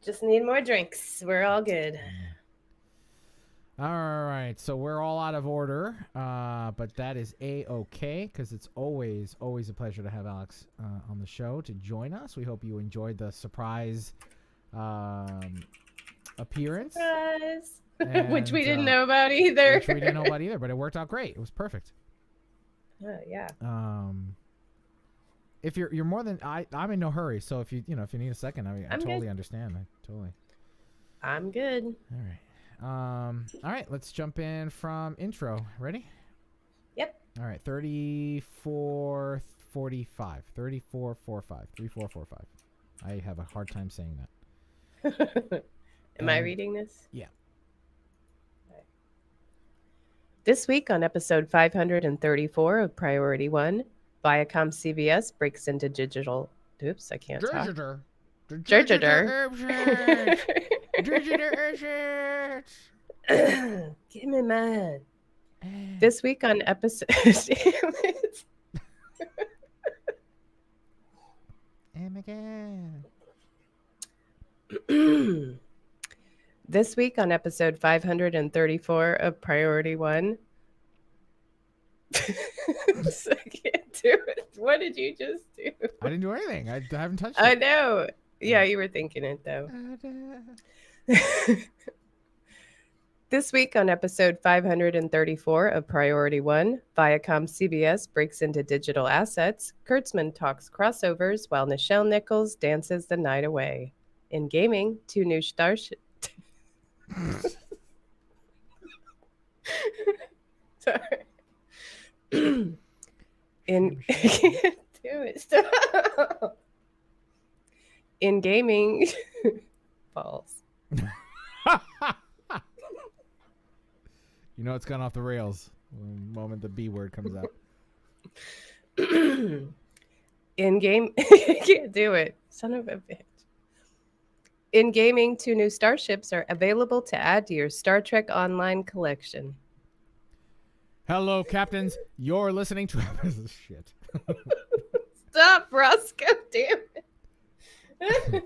Just need more drinks. We're all good. All right, so we're all out of order, but that is A-okay, because it's always a pleasure to have Alex on the show to join us. We hope you enjoyed the surprise appearance. Surprise! And, Which we didn't know about either. Which we didn't know about either, but it worked out great. It was perfect. Yeah. If you're more than I'm in no hurry, so if you need a second, I totally good. understand. I'm good. All right. All right, let's jump in from intro. Ready? Yep. All right, 3445. 3445. 3445. I have a hard time saying that. Am I reading this? Yeah. Right. This week on episode 534 of Priority One, ViacomCBS breaks into digital. Oops, I can't talk. Give me mine. This week on episode. This week on episode 534 of Priority One. I can't do it. What did you just do? I didn't do anything. I haven't touched it. I know. Yeah, you were thinking it though. This week on episode 534 of Priority One, ViacomCBS breaks into digital assets. Kurtzman talks crossovers while Nichelle Nicols dances the night away. In gaming, 2 new starships. Sorry. I can't do it. Stop. In gaming, false. You know it's gone off the rails the moment the B word comes out. In game, I can't do it. Son of a bitch. In gaming, 2 new starships are available to add to your Star Trek Online collection. Hello, captains. You're listening to shit. Stop, Roscoe, damn it.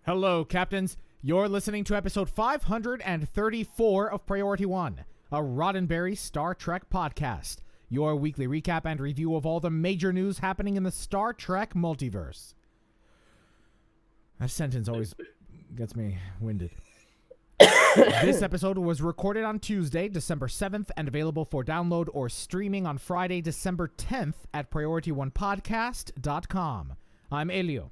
Hello, captains. You're listening to episode 534 of Priority One, a Roddenberry Star Trek podcast. Your weekly recap and review of all the major news happening in the Star Trek multiverse. That sentence always gets me winded. This episode was recorded on Tuesday, December 7th, and available for download or streaming on Friday, December 10th at PriorityOnePodcast.com. I'm Elio.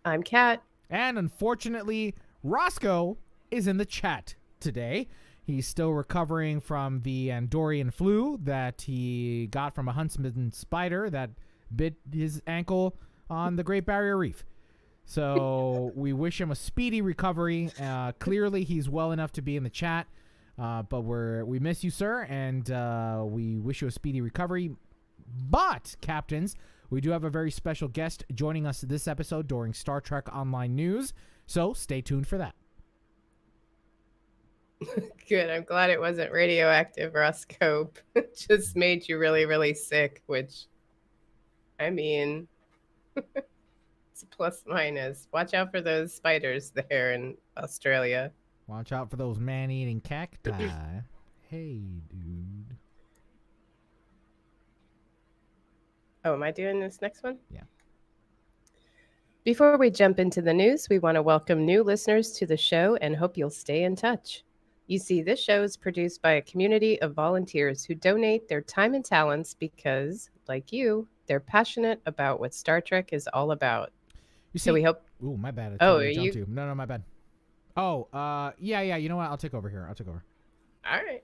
I'm Kat. And unfortunately, Roscoe is in the chat today. He's still recovering from the Andorian flu that he got from a huntsman spider that bit his ankle on the Great Barrier Reef. So we wish him a speedy recovery. Clearly, he's well enough to be in the chat, but we miss you, sir, and we wish you a speedy recovery. But, captains, we do have a very special guest joining us this episode during Star Trek Online News, so stay tuned for that. Good. I'm glad it wasn't radioactive, Roscoe. It just made you really, really sick, which, I mean, it's a plus minus. Watch out for those spiders there in Australia. Watch out for those man-eating cacti. Hey, dude. Oh, am I doing this next one? Yeah. Before we jump into the news, we want to welcome new listeners to the show and hope you'll stay in touch. You see, this show is produced by a community of volunteers who donate their time and talents because, like you, they're passionate about what Star Trek is all about. You see, so we hope... Ooh, my bad. Oh, totally are jumped you... you. No, my bad. Oh, yeah, you know what? I'll take over here. All right.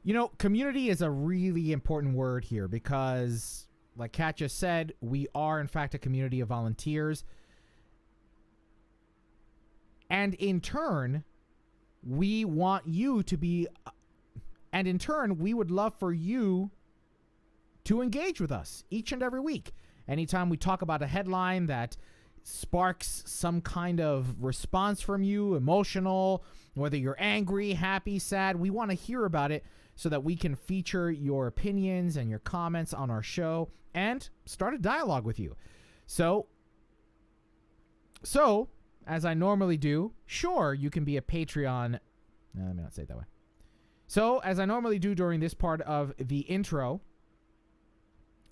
You know, community is a really important word here because, like Kat just said, we are, in fact, a community of volunteers. And in turn, we want you to be, and in turn, we would love for you to engage with us each and every week. Anytime we talk about a headline that sparks some kind of response from you, emotional, whether you're angry, happy, sad, we want to hear about it so that we can feature your opinions and your comments on our show and start a dialogue with you. So, as I normally do, sure, you can be a Patreon. No, let me not say it that way. So, as I normally do during this part of the intro,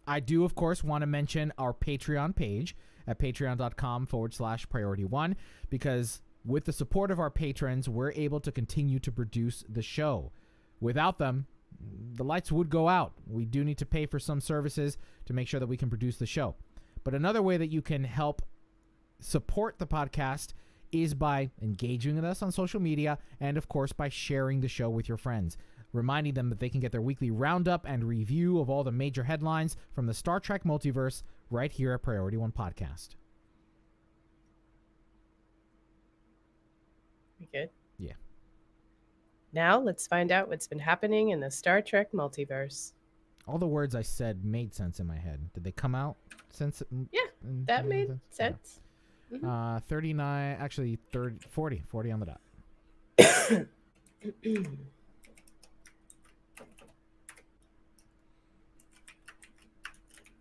I do, of course, want to mention our Patreon page at patreon.com/PriorityOne, because with the support of our patrons, we're able to continue to produce the show. Without them, the lights would go out. We do need to pay for some services to make sure that we can produce the show. But another way that you can help support the podcast is by engaging with us on social media and, of course, by sharing the show with your friends, reminding them that they can get their weekly roundup and review of all the major headlines from the Star Trek multiverse right here at Priority One Podcast. We good? Yeah. Now let's find out what's been happening in the Star Trek multiverse. All the words I said made sense in my head. Did they come out since? Yeah, that made sense. Yeah. 39, actually 40 on the dot.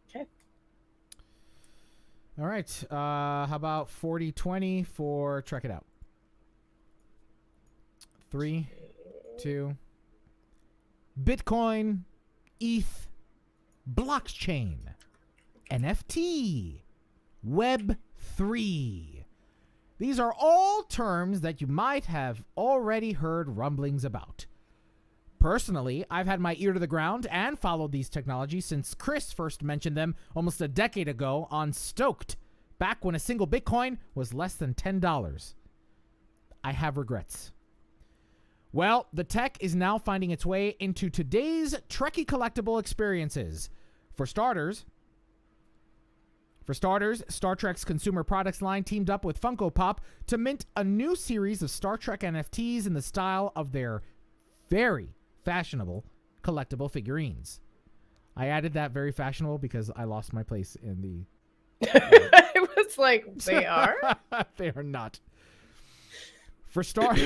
Okay. All right. How about 40-20 for Trek It Out? 3, 2. Bitcoin, ETH, blockchain, NFT, Web3. These are all terms that you might have already heard rumblings about. Personally, I've had my ear to the ground and followed these technologies since Chris first mentioned them almost a decade ago on Stoked, back when a single Bitcoin was less than $10. I have regrets. Well, the tech is now finding its way into today's Trekkie collectible experiences. For starters, Star Trek's consumer products line teamed up with Funko Pop to mint a new series of Star Trek NFTs in the style of their very fashionable collectible figurines. I added that very fashionable because I lost my place in the... I was like, they are? They are not. For start.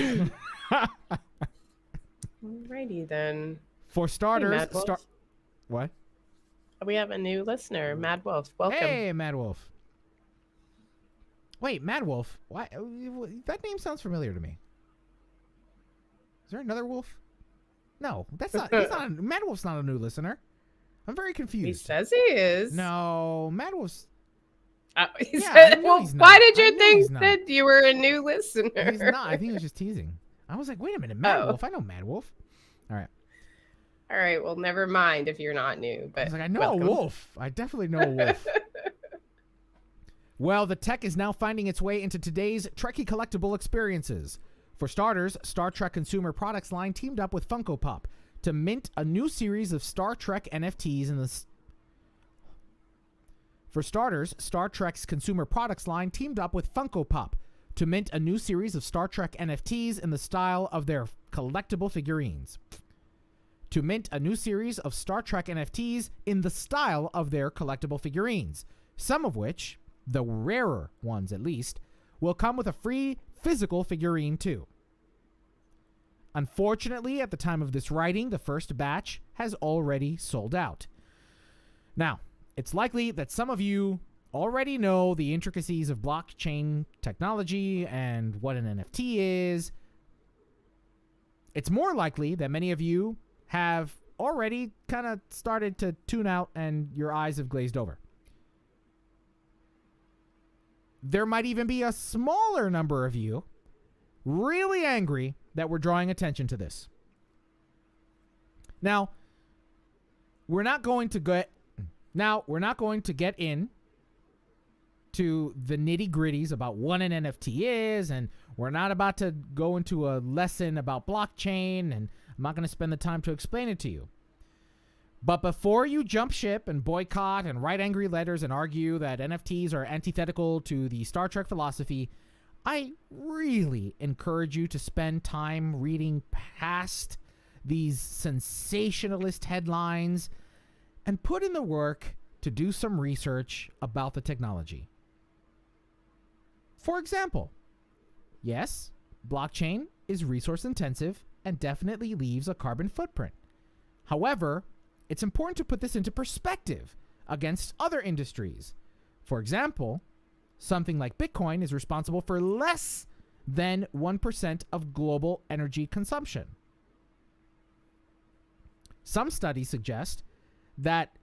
Alrighty then. For starters, Mad Wolf. What? We have a new listener, Mad Wolf. Welcome. Hey, Mad Wolf. Wait, Mad Wolf. Why? That name sounds familiar to me. Is there another wolf? No, that's not. Mad Wolf's not a new listener. I'm very confused. He says he is. No, Mad Wolf's. He Yeah, said, I know well, he's why not. did I you know think he's not. that you were a new listener? He's not. I think he was just teasing. I was like, wait a minute, Mad Oh. Wolf. I know Mad Wolf. All right. All right, well, never mind if you're not new. I But was like, I know welcome. a wolf. I definitely know a wolf. Well, the tech is now finding its way into today's Trekkie collectible experiences. For starters, Star Trek consumer products line teamed up with Funko Pop to mint a new series of Star Trek NFTs in the. For starters, Star Trek's consumer products line teamed up with Funko Pop to mint a new series of Star Trek NFTs in the style of their collectible figurines. To mint a new series of Star Trek NFTs in the style of their collectible figurines, some of which, the rarer ones at least, will come with a free physical figurine too. Unfortunately, at the time of this writing, the first batch has already sold out. Now, it's likely that some of you already know the intricacies of blockchain technology and what an NFT is. It's more likely that many of you have already kind of started to tune out and your eyes have glazed over. There might even be a smaller number of you really angry that we're drawing attention to this. Now, we're not going to get in to the nitty-gritties about what an NFT is, and we're not about to go into a lesson about blockchain, and I'm not going to spend the time to explain it to you. But before you jump ship and boycott and write angry letters and argue that NFTs are antithetical to the Star Trek philosophy, I really encourage you to spend time reading past these sensationalist headlines and put in the work to do some research about the technology. For example, yes, blockchain is resource intensive and definitely leaves a carbon footprint. However, it's important to put this into perspective against other industries. For example, something like Bitcoin is responsible for less than 1% of global energy consumption. Some studies suggest that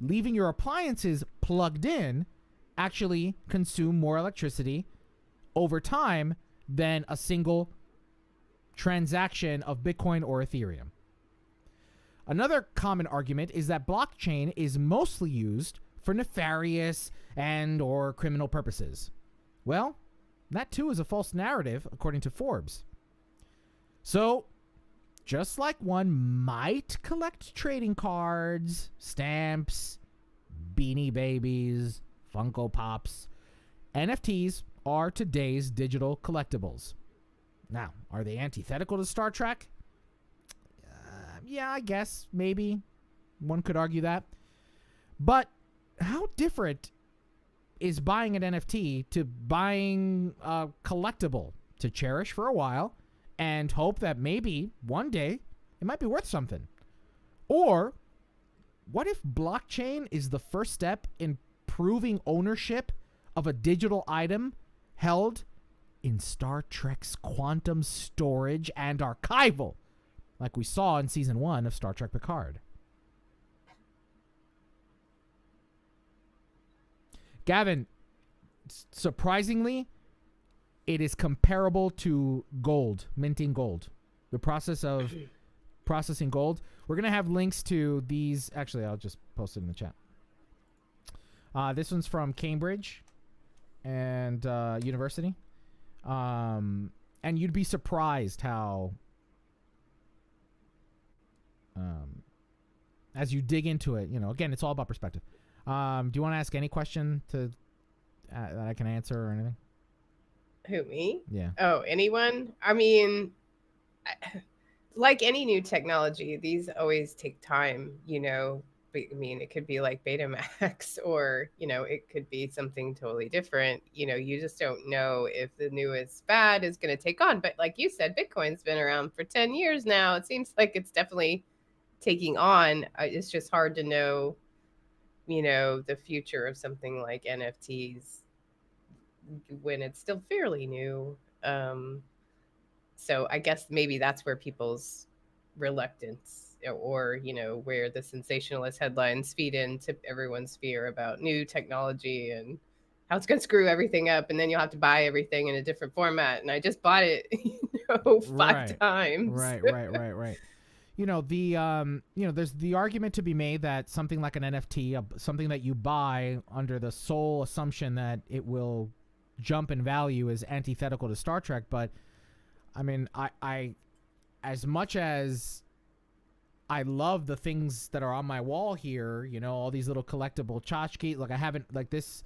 leaving your appliances plugged in actually consume more electricity over time than a single transaction of Bitcoin or Ethereum. Another common argument is that blockchain is mostly used for nefarious and or criminal purposes. Well, that too is a false narrative according to Forbes. So, just like one might collect trading cards, stamps, Beanie Babies, Funko Pops, NFTs are today's digital collectibles. Now, are they antithetical to Star Trek? Yeah, I guess, maybe. One could argue that. But how different is buying an NFT to buying a collectible to cherish for a while and hope that maybe one day it might be worth something? Or what if blockchain is the first step in proving ownership of a digital item held in Star Trek's quantum storage and archival, like we saw in season 1 of Star Trek Picard? Gavin, surprisingly, it is comparable to gold, minting gold. The process of processing gold. We're going to have links to these. Actually, I'll just post it in the chat. This one's from Cambridge and University. And you'd be surprised how, as you dig into it, again, it's all about perspective. Do you want to ask any question that I can answer or anything? Who, me? Yeah. Oh, anyone? I mean, like any new technology, these always take time, I mean, it could be like Betamax, or, it could be something totally different. You just don't know if the newest fad is going to take on. But like you said, Bitcoin's been around for 10 years now. It seems like it's definitely taking on. It's just hard to know, the future of something like NFTs when it's still fairly new. So I guess maybe that's where people's reluctance, or where the sensationalist headlines feed into everyone's fear about new technology and how it's going to screw everything up, and then you'll have to buy everything in a different format. And I just bought it 5 times. Right. There's the argument to be made that something like an NFT, something that you buy under the sole assumption that it will jump in value, is antithetical to Star Trek. But I mean, I as much as I love the things that are on my wall here, all these little collectible tchotchkes. Like I haven't, like this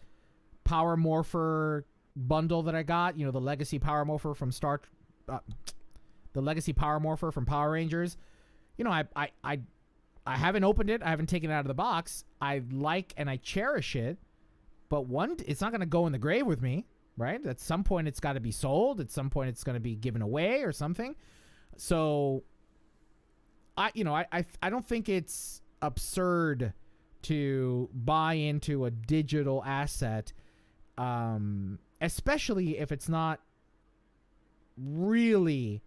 Power Morpher bundle that I got, the Legacy Power Morpher from the Legacy Power Morpher from Power Rangers. I haven't opened it. I haven't taken it out of the box. I like and I cherish it, but it's not going to go in the grave with me, right? At some point it's got to be sold. At some point it's going to be given away or something. So I don't think it's absurd to buy into a digital asset, especially if it's not really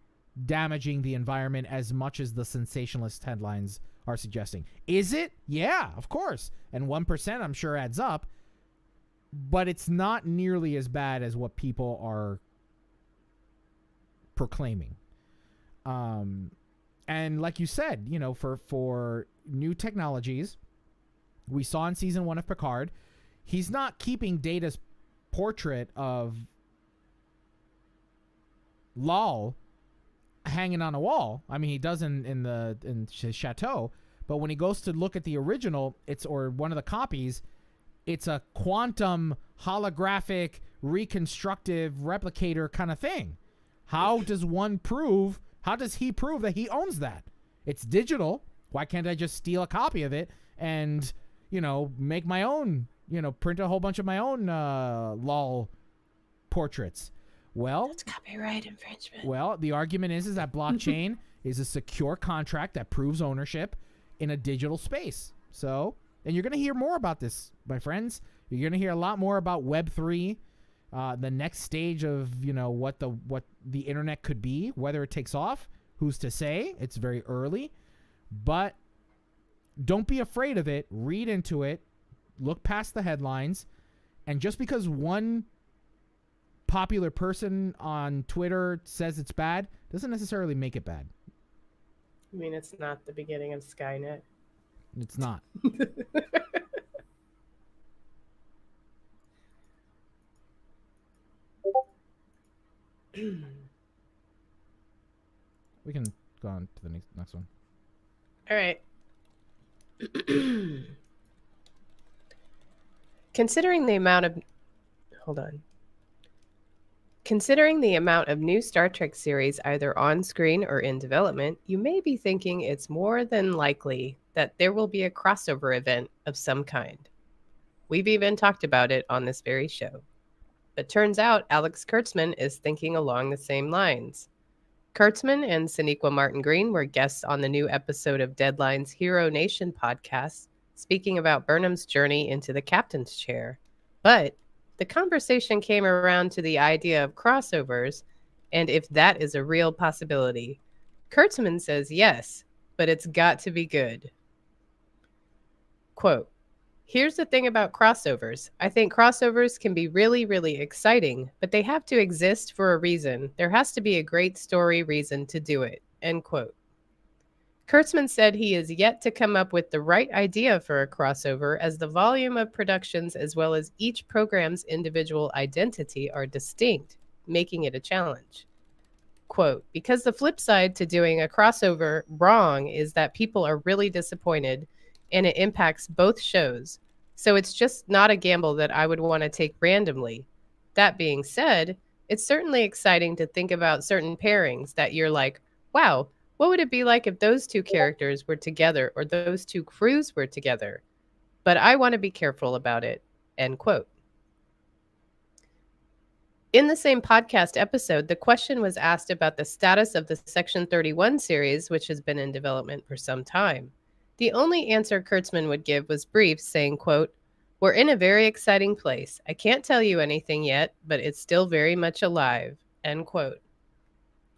damaging the environment as much as the sensationalist headlines are suggesting. Is it? Yeah, of course. And 1% I'm sure adds up, but it's not nearly as bad as what people are proclaiming. And like you said, for new technologies, we saw in season 1 of Picard, he's not keeping Data's portrait of Lal hanging on a wall. I mean, he does in his chateau, but when he goes to look at the original, or one of the copies, it's a quantum holographic reconstructive replicator kind of thing. How does he prove that he owns that? It's digital. Why can't I just steal a copy of it and, make my own, print a whole bunch of my own Lal portraits? Well, that's copyright infringement. Well, the argument is that blockchain is a secure contract that proves ownership in a digital space. So, and you're going to hear more about this, my friends. You're going to hear a lot more about Web3, the next stage of, what the internet could be, whether it takes off. Who's to say? It's very early, but don't be afraid of it. Read into it, look past the headlines, and just because one popular person on Twitter says it's bad doesn't necessarily make it bad. I mean, it's not the beginning of Skynet. It's not. We can go on to the next one. All right. Considering the amount of new Star Trek series either on screen or in development, you may be thinking it's more than likely that there will be a crossover event of some kind. We've even talked about it on this very show. But turns out Alex Kurtzman is thinking along the same lines. Kurtzman and Sonequa Martin Green were guests on the new episode of Deadline's Hero Nation podcast, speaking about Burnham's journey into the captain's chair. But the conversation came around to the idea of crossovers and if that is a real possibility. Kurtzman says yes, but it's got to be good. Quote, "Here's the thing about crossovers. I think crossovers can be really, really exciting, but they have to exist for a reason. There has to be a great story reason to do it." End quote. Kurtzman said he is yet to come up with the right idea for a crossover, as the volume of productions as well as each program's individual identity are distinct, making it a challenge. Quote, "Because the flip side to doing a crossover wrong is that people are really disappointed and it impacts both shows. So it's just not a gamble that I would want to take randomly. That being said, it's certainly exciting to think about certain pairings that you're like, wow, What would it be like if those two characters were together or those two crews were together? But I want to be careful about it. End quote. In the same podcast episode, the question was asked about the status of the Section 31 series, which has been in development for some time. The only answer Kurtzman would give was brief, saying, quote, "We're in a very exciting place. I can't tell you anything yet, but it's still very much alive." End quote.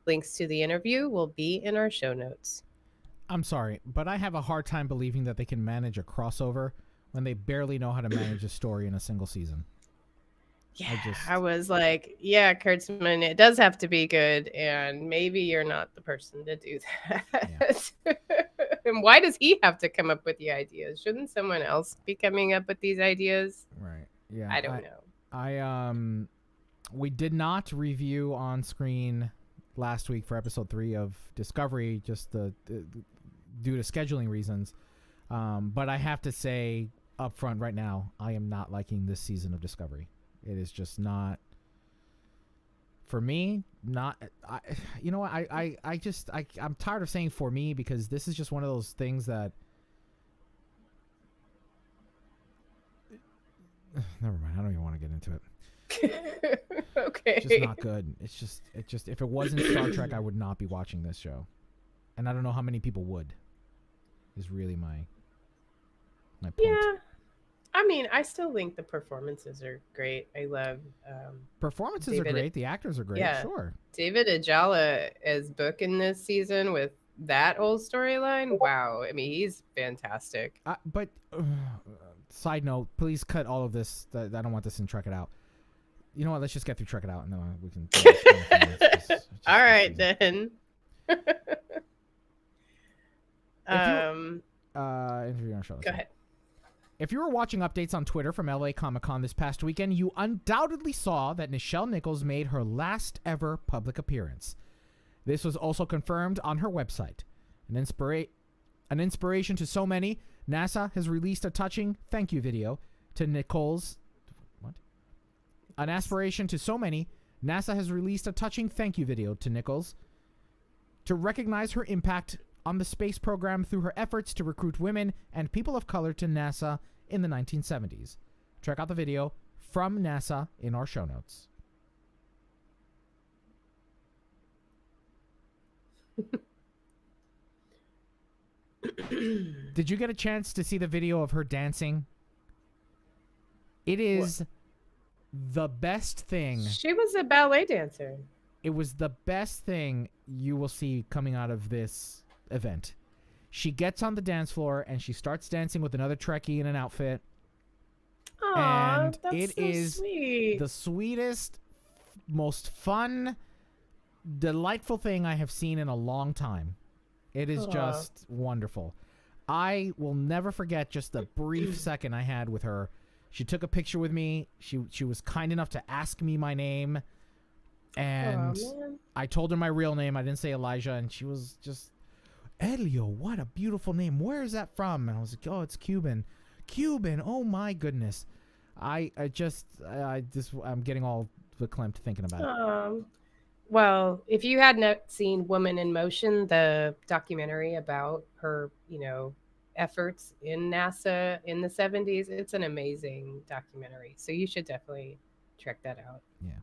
Links to the interview will be in our show notes. I'm sorry, but I have a hard time believing that they can manage a crossover when they barely know how to manage a story in a single season. Yeah, I was like, yeah, Kurtzman, it does have to be good, and maybe you're not the person to do that. Yeah. And why does he have to come up with the ideas? Shouldn't someone else be coming up with these ideas? Right. Yeah. I don't know. We did not review on screen last week for episode 3 of Discovery, just due to scheduling reasons. But I have to say up front right now, I am not liking this season of Discovery. It is just not, for me, not, you know what, I'm tired of saying for me, because this is just one of those things that, never mind, I don't even want to get into it. Okay. It's just not good. It just, if it wasn't Star Trek, I would not be watching this show. And I don't know how many people would, is really my point. Yeah. I mean, I still think the performances are great. I love performances are great. The actors are great. Yeah. Sure. David Ajala as Book in this season with that whole storyline. Wow. I mean, he's fantastic. But side note, please cut all of this. I don't want this in Trek It Out. You know what? Let's just get through Trek It Out, and then we can. Just all right, then. Interview on show. Go ahead. If you were watching updates on Twitter from LA Comic-Con this past weekend, you undoubtedly saw that Nichelle Nicols made her last ever public appearance. This was also confirmed on her website. An inspiration to so many, NASA has released a touching thank you video to Nicols. What? An aspiration to so many, NASA has released a touching thank you video to Nicols to recognize her impact on the space program through her efforts to recruit women and people of color to NASA in the 1970s. Check out the video from NASA in our show notes. Did you get a chance to see the video of her dancing? It is the best thing. She was a ballet dancer. It was the best thing you will see coming out of this event. She gets on the dance floor and she starts dancing with another Trekkie in an outfit. Aww, and that's it so is sweet. The sweetest, most fun, delightful thing I have seen in a long time. It is just wonderful. I will never forget just the brief second I had with her. She took a picture with me. She was kind enough to ask me my name. And I told her my real name. I didn't say Elijah. And she was just, Elio, what a beautiful name. Where is that from? And I was like, oh, it's Cuban. Cuban. Oh my goodness. I'm getting all verklempt thinking about it. Well, if you hadn't seen Woman in Motion, the documentary about her, efforts in NASA in the 70s, it's an amazing documentary. So you should definitely check that out. Yeah.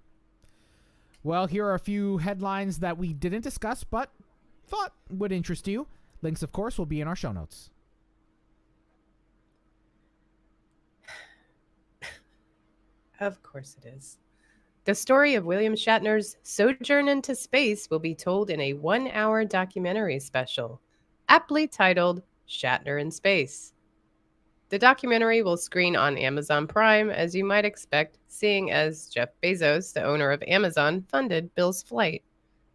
Well, here are a few headlines that we didn't discuss, but thought would interest you. Links, of course, will be in our show notes. Of course it is. The story of William Shatner's sojourn into space will be told in a 1-hour documentary special, aptly titled Shatner in Space. The documentary will screen on Amazon Prime, as you might expect, seeing as Jeff Bezos, the owner of Amazon, funded Bill's flight.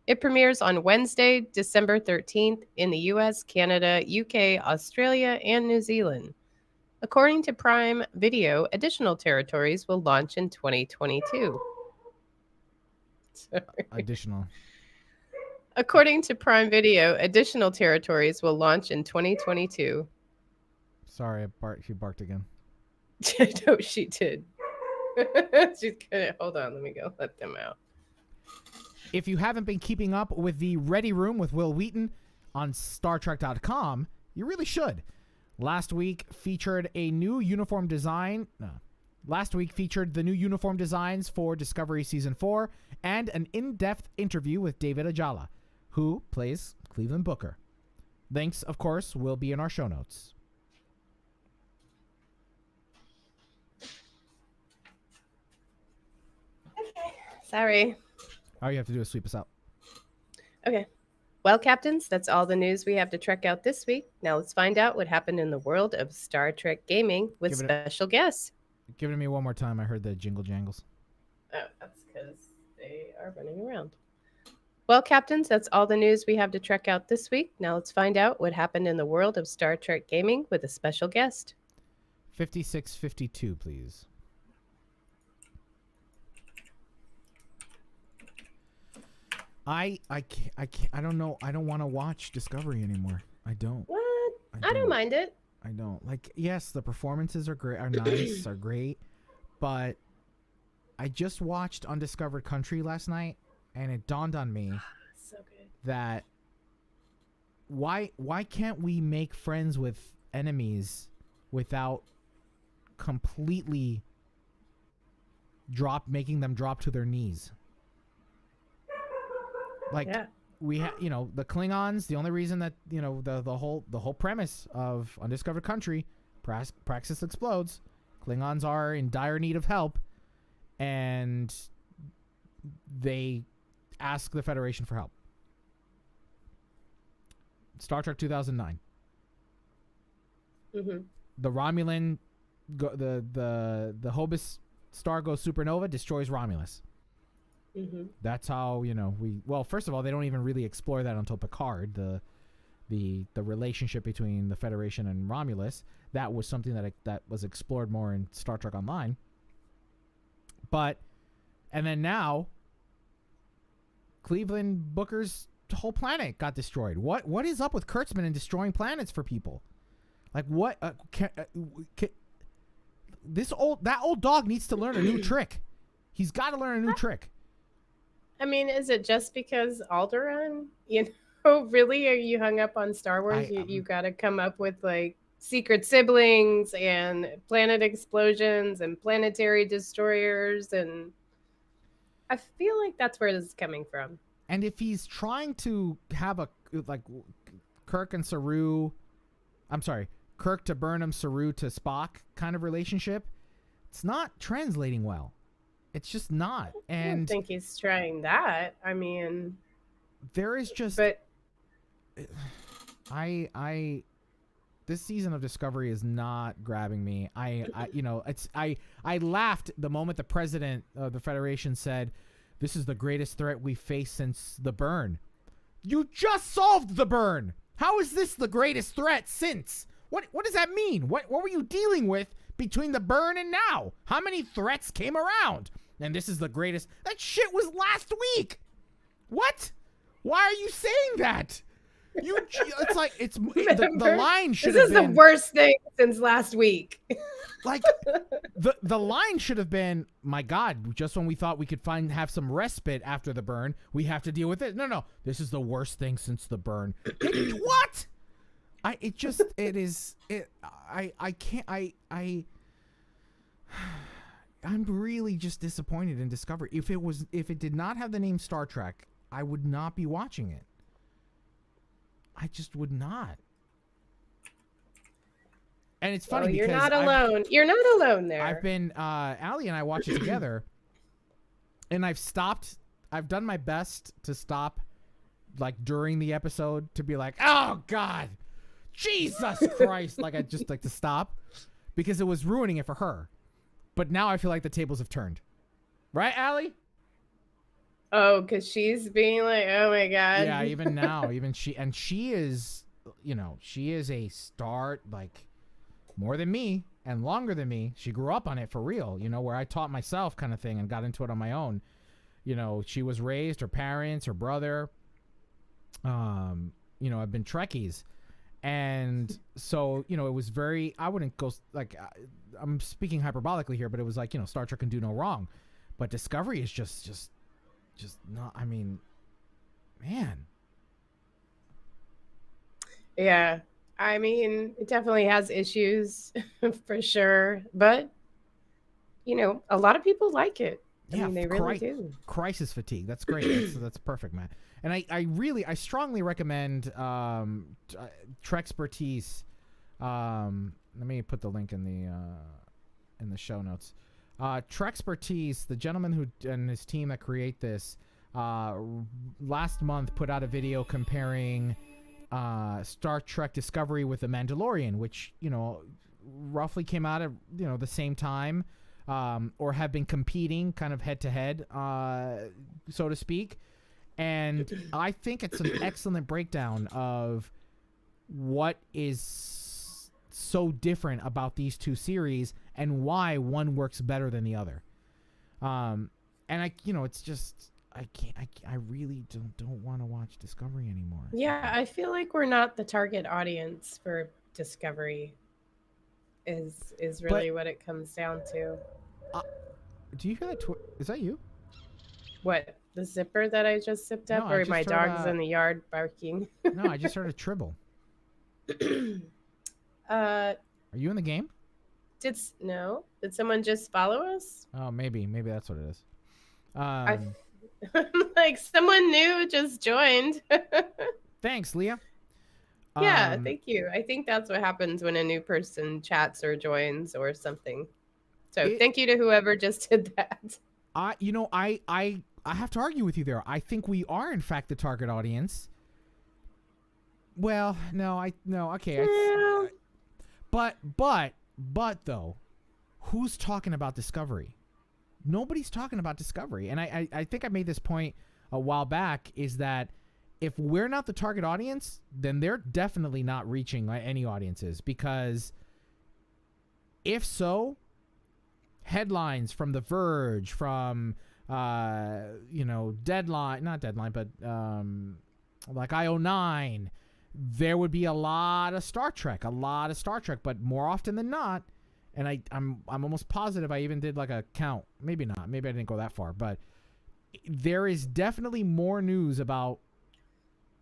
It premieres on Wednesday, December 13th in the US, Canada, UK, Australia, and New Zealand. According to Prime Video, additional territories will launch in 2022. Additional. According to Prime Video, additional territories will launch in 2022. Sorry, she barked again. No, she did. She's gonna hold on. Let me go let them out. If you haven't been keeping up with the Ready Room with Will Wheaton, on StarTrek.com, you really should. Last week featured the new uniform designs for Discovery Season 4 and an in-depth interview with David Ajala, who plays Cleveland Booker. Links, of course, will be in our show notes. Sorry. All you have to do is sweep us out. Okay. Well, Captains, that's all the news we have to trek out this week. Now let's find out what happened in the world of Star Trek gaming with special guests. Give it to me one more time. I heard the jingle jangles. Oh, that's because they are running around. Well, Captains, that's all the news we have to trek out this week. Now let's find out what happened in the world of Star Trek gaming with a special guest. 5652, please. I don't know. I don't want to watch Discovery anymore. I don't. What? I don't mind it. I don't. Like, yes, the performances are great, are nice, are great, but I just watched Undiscovered Country last night, and it dawned on me So good. that why can't we make friends with enemies without completely making them drop to their knees? Like, yeah. we have, the Klingons. The only reason that the whole premise of Undiscovered Country, Praxis explodes. Klingons are in dire need of help, and they ask the Federation for help. Star Trek 2009. Mm-hmm. The Romulan, the Hobus star goes supernova, destroys Romulus. Mm-hmm. That's how first of all, they don't even really explore that until Picard, the relationship between the Federation and Romulus. That was something that was explored more in Star Trek Online. And then now Cleveland Booker's whole planet got destroyed. What is up with Kurtzman and destroying planets for people? Like, what that old dog needs to learn a new trick. He's got to learn a new trick. I mean, is it just because Alderaan? Really? Are you hung up on Star Wars? You got to come up with, like, secret siblings and planet explosions and planetary destroyers, and I feel like that's where this is coming from. And if he's trying to have a, like, Kirk to Burnham, Saru to Spock kind of relationship, it's not translating well. It's just not. And I don't think he's trying that. I mean, there is just, but this season of Discovery is not grabbing me. I laughed the moment the president of the Federation said, "This is the greatest threat we've faced since the burn." You just solved the burn. How is this the greatest threat since? What does that mean? What were you dealing with between the burn and now? How many threats came around? And this is the greatest. That shit was last week. What? Why are you saying that? It's like the line should have been. This is the worst thing since last week. Like, the line should have been, my God, just when we thought we could have some respite after the burn, we have to deal with it. No, this is the worst thing since the burn. What? I'm really just disappointed in Discovery. If it did not have the name Star Trek, I would not be watching it. I just would not. And it's funny because you're not alone. You're not alone there. I've been Allie and I watch it together, and I've done my best to stop, like, during the episode, to be like, oh God, Jesus Christ, like, I just like to stop because it was ruining it for her. But now I feel like the tables have turned. Right, Allie? Oh, because she's being like, oh my God. Yeah, even now, she is, she is a star, like, more than me and longer than me. She grew up on it for real, where I taught myself kind of thing and got into it on my own. She was raised, her parents, her brother, I've been Trekkies. And so, it was very, I wouldn't go, like, I'm speaking hyperbolically here, but it was like, Star Trek can do no wrong. But Discovery is just not, I mean, man. Yeah. I mean, it definitely has issues for sure, but a lot of people like it. I Yeah, mean, they really do. crisis fatigue. That's great. That's perfect, Matt. And I strongly recommend Trexpertise. Let me put the link in the show notes. Trexpertise, the gentleman who and his team that create this, last month put out a video comparing Star Trek Discovery with The Mandalorian, which roughly came out at the same time, or have been competing kind of head to head, so to speak. And I think it's an excellent breakdown of what is so different about these two series and why one works better than the other. And it's just I really don't want to watch Discovery anymore. Yeah, I feel like we're not the target audience for Discovery. Is really what it comes down to. Do you hear that? Is that you? What, the zipper that I just zipped up, or my dog's in the yard barking? No, I just heard a tribble. Are you in the game? Did someone just follow us? Oh, maybe that's what it is. Like someone new just joined. Thanks, Leah. Yeah, thank you. I think that's what happens when a new person chats or joins or something. So thank you to whoever just did that. I have to argue with you there. I think we are in fact the target audience. Well, okay. Yeah. But though, who's talking about Discovery? Nobody's talking about Discovery. And I think I made this point a while back, is that if we're not the target audience, then they're definitely not reaching any audiences, because if so, headlines from The Verge, from Deadline, not Deadline, but like IO9, there would be a lot of Star Trek, but more often than not, and I'm almost positive I even did like a count, maybe not, maybe I didn't go that far, but there is definitely more news about,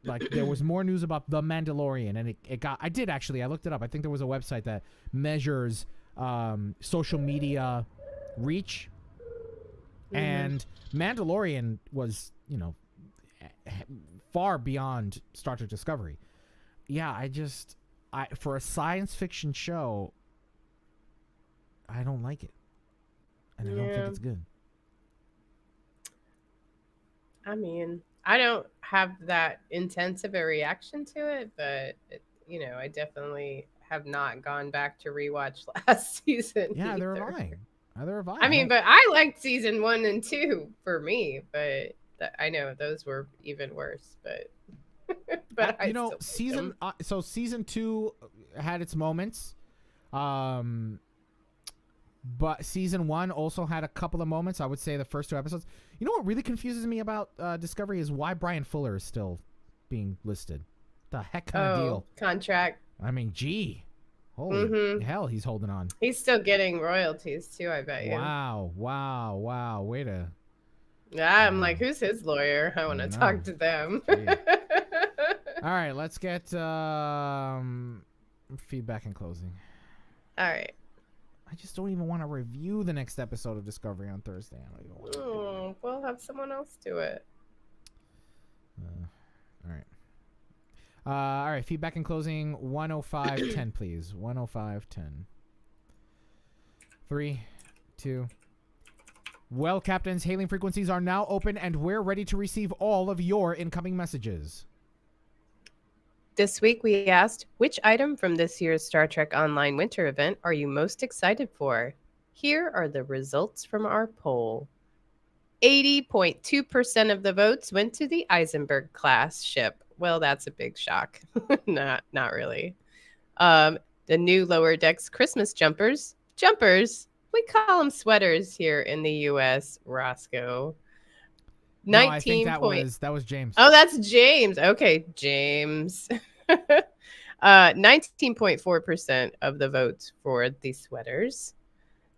like, there was more news about The Mandalorian, and I looked it up. I think there was a website that measures social media reach, and Mandalorian was, far beyond Star Trek Discovery. Yeah, for a science fiction show, I don't like it, and I don't think it's good. I mean, I don't have that intense of a reaction to it, but I definitely have not gone back to rewatch last season. Yeah, either. Neither have I. I mean, but I liked season 1 and 2 for me, but I know those were even worse. But season 2 had its moments, but season 1 also had a couple of moments. I would say the first 2 episodes. You know what really confuses me about Discovery is why Brian Fuller is still being listed. The heck kind of deal? Contract. I mean, gee. Holy hell, he's holding on. He's still getting royalties too, I bet you. Wow. Way to... Yeah, I'm like, who's his lawyer? I want to talk to them. All right, let's get feedback and closing. All right. I just don't even want to review the next episode of Discovery on Thursday. I don't even want to. We'll have someone else do it. All right. All right, feedback and closing, 105.10, please. 105.10. 3, 2. Well, captains, hailing frequencies are now open, and we're ready to receive all of your incoming messages. This week we asked, which item from this year's Star Trek Online Winter event are you most excited for? Here are the results from our poll. 80.2% of the votes went to the Eisenberg-class ship. Well, that's a big shock. Not really. The new Lower Decks Christmas jumpers. We call them sweaters here in the U.S., Roscoe. No, I think that was James. Oh, that's James. Okay, James. 19.4% of the votes for the sweaters.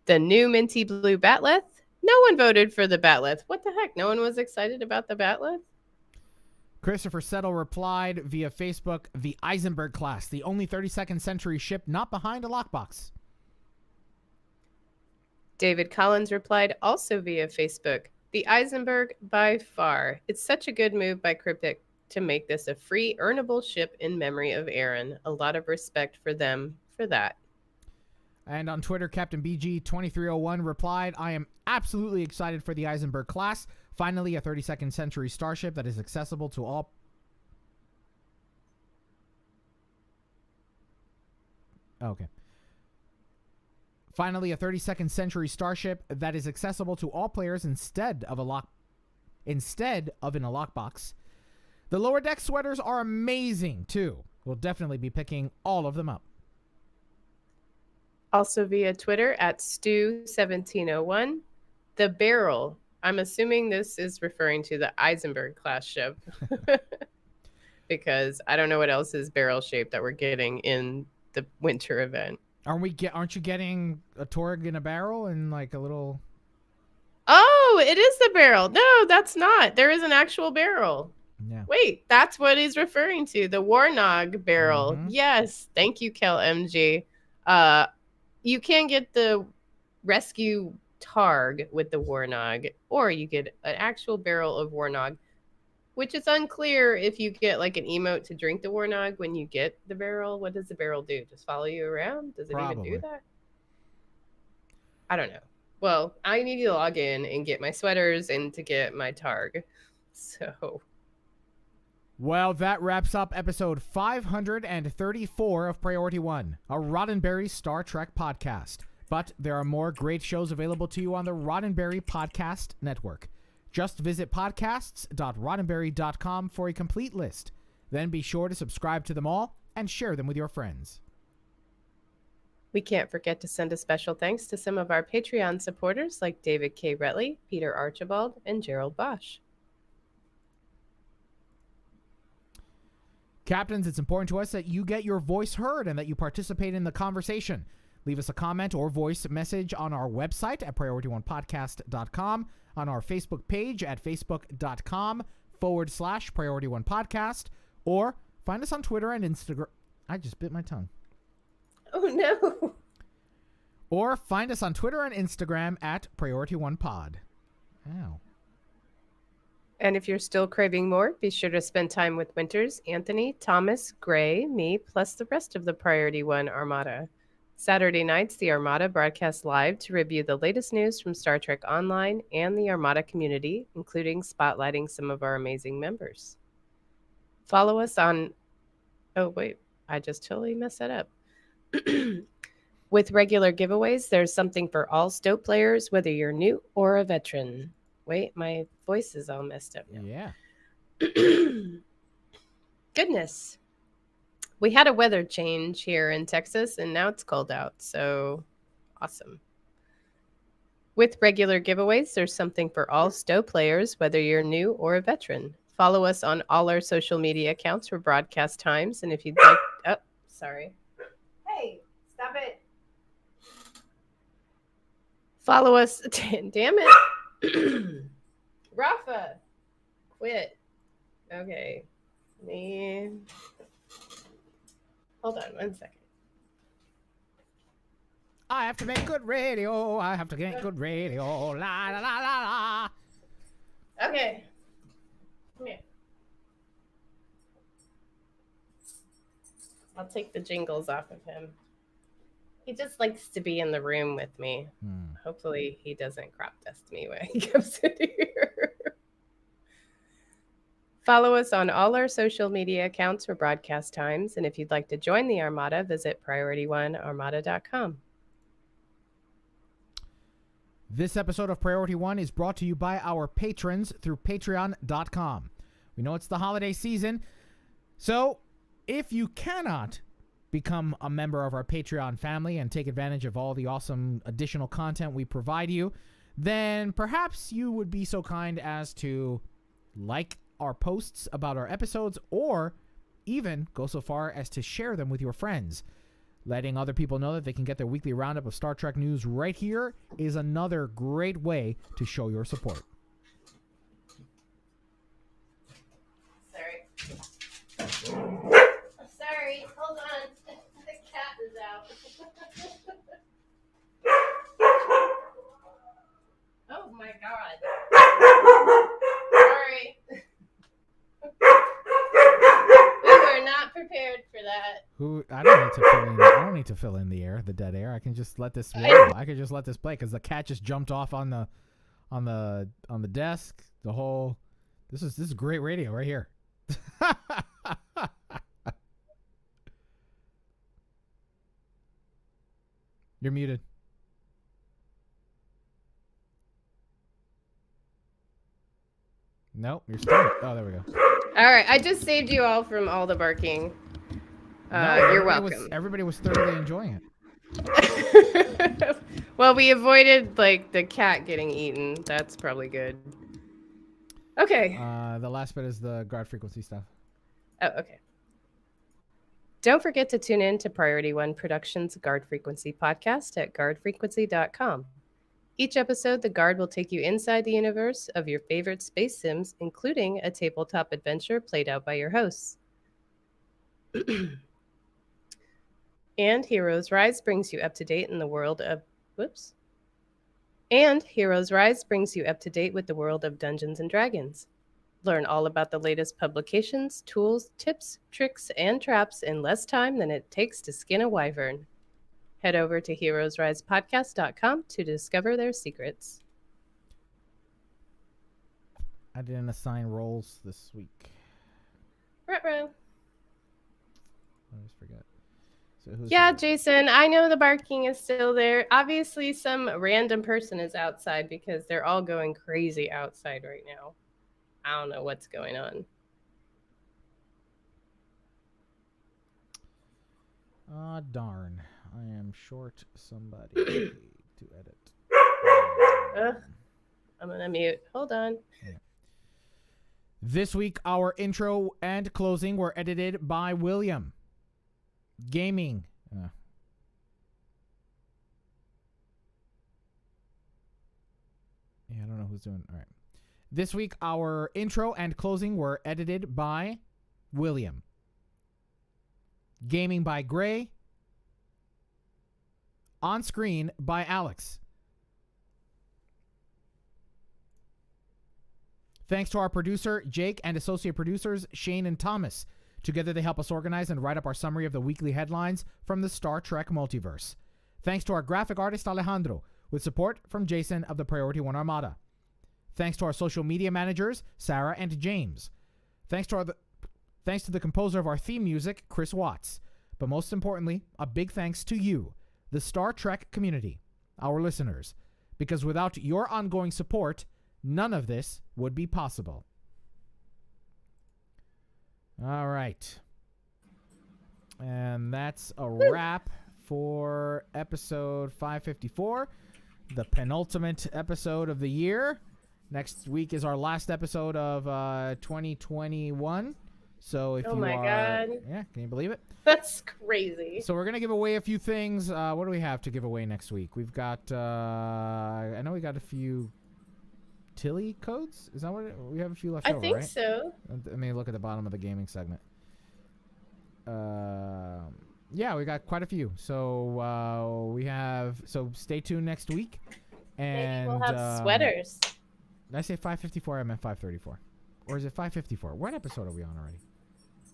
The new minty blue bat'leth. No one voted for the bat'leth. What the heck? No one was excited about the bat'leth? Christopher Settle replied via Facebook, the Eisenberg class, the only 32nd century ship not behind a lockbox. David Collins replied also via Facebook, the Eisenberg by far. It's such a good move by Cryptic to make this a free, earnable ship in memory of Aaron. A lot of respect for them for that. And on Twitter, Captain BG2301 replied, I am absolutely excited for the Eisenberg class. Finally, a 32nd century starship that is accessible to all. Okay. Finally, a 32nd century starship that is accessible to all players instead of in a lockbox. The lower deck sweaters are amazing too. We'll definitely be picking all of them up. Also via Twitter at Stu1701, the barrel. I'm assuming this is referring to the Eisenberg class ship because I don't know what else is barrel shaped that we're getting in the winter event. Aren't you getting a Torg in a barrel and like a little? Oh, it is the barrel. No, that's not. There is an actual barrel. Yeah. Wait, that's what he's referring to. The Warnog barrel. Mm-hmm. Yes. Thank you, Kel MG. You can get the rescue Targ with the Warnog, or you get an actual barrel of Warnog, which is unclear if you get like an emote to drink the Warnog when you get the barrel. What does the barrel do? Just follow you around? Does it Probably. even do that? I don't know. Well, I need to log in and get my sweaters and to get my Targ. So... Well, that wraps up episode 534 of Priority One, a Roddenberry Star Trek podcast. But there are more great shows available to you on the Roddenberry Podcast Network. Just visit podcasts.roddenberry.com for a complete list. Then be sure to subscribe to them all and share them with your friends. We can't forget to send a special thanks to some of our Patreon supporters like David K. Retley, Peter Archibald, and Gerald Bosch. Captains, it's important to us that you get your voice heard and that you participate in the conversation. Leave us a comment or voice message on our website at PriorityOnePodcast.com, on our Facebook page at Facebook.com/PriorityOnePodcast, or find us on Twitter and Instagram. I just bit my tongue. Oh, no. Or find us on Twitter and Instagram at PriorityOnePod. Ow. And if you're still craving more, be sure to spend time with Winters, Anthony, Thomas, Gray, me, plus the rest of the Priority One Armada. Saturday nights, the Armada broadcasts live to review the latest news from Star Trek Online and the Armada community, including spotlighting some of our amazing members. Follow us on... Oh, wait. I just totally messed that up. With regular giveaways, there's something for all Stoke players, whether you're new or a veteran. Wait, my voice is all messed up now. Yeah. Goodness. We had a weather change here in Texas, and now it's cold out, so awesome. With regular giveaways, there's something for all Stowe players, whether you're new or a veteran. Follow us on all our social media accounts for broadcast times, and if you'd like... Oh, sorry. Hey, stop it. Follow us... Damn it. Rafa, quit. Okay. Me. Hold on 1 second. I have to make good radio. I have to make good radio. La la la la la. Okay. Come here. I'll take the jingles off of him. He just likes to be in the room with me. Hopefully he doesn't crop dust me when he comes in here. Follow us on all our social media accounts for broadcast times. And if you'd like to join the Armada, visit PriorityOneArmada.com. This episode of Priority One is brought to you by our patrons through Patreon.com. We know it's the holiday season, so if you cannot become a member of our Patreon family and take advantage of all the awesome additional content we provide you, then perhaps you would be so kind as to like our posts about our episodes, or even go so far as to share them with your friends. Letting other people know that they can get their weekly roundup of Star Trek news right here is another great way to show your support. Sorry. that. I don't need to fill in. I don't need to fill in the air, the dead air. I can just let this roll. I can just let this play because the cat just jumped off on the desk. The whole. This is great radio right here. You're muted. Nope, you're still. Oh, there we go. All right, I just saved you all from all the barking. You're welcome. Everybody was thoroughly enjoying it. Well, we avoided like the cat getting eaten. That's probably good. Okay. The last bit is the guard frequency stuff. Oh, okay. Don't forget to tune in to Priority One Productions Guard Frequency podcast at guardfrequency.com. Each episode, the Guard will take you inside the universe of your favorite space sims, including a tabletop adventure played out by your hosts. And Heroes Rise brings you up to date in the world of... Whoops. And Heroes Rise brings you up to date with the world of Dungeons & Dragons. Learn all about the latest publications, tools, tips, tricks, and traps in less time than it takes to skin a wyvern. Head over to heroesrisepodcast.com to discover their secrets. I didn't assign roles this week. Ruh-roh. I just forget. So yeah, Jason, I know the barking is still there. Obviously, some random person is outside because they're all going crazy outside right now. I don't know what's going on. Ah, darn. I am short somebody to edit. I'm going to mute. Hold on. Yeah. This week, our intro and closing were edited by William. Gaming. Yeah, I don't know who's doing. All right. This week, our intro and closing were edited by William. Gaming by Gray. On screen by Alex. Thanks to our producer, Jake, and associate producers, Shane and Thomas. Together, they help us organize and write up our summary of the weekly headlines from the Star Trek multiverse. Thanks to our graphic artist, Alejandro, with support from Jason of the Priority One Armada. Thanks to our social media managers, Sarah and James. Thanks to the composer of our theme music, Chris Watts. But most importantly, a big thanks to you, the Star Trek community, our listeners, because without your ongoing support, none of this would be possible. All right. And that's a wrap for episode 554, the penultimate episode of the year. Next week is our last episode of 2021. So if oh my God. Yeah, can you believe it? That's crazy. So we're going to give away a few things. What do we have to give away next week? We've got, I know we got a few Tilly codes. Is that what we have? A few left over, right? I think so. Let me look at the bottom of the gaming segment. Yeah, we got quite a few. So so stay tuned next week. And maybe we'll have sweaters. Did I say 554? I meant 534. Or is it 554? What episode are we on already?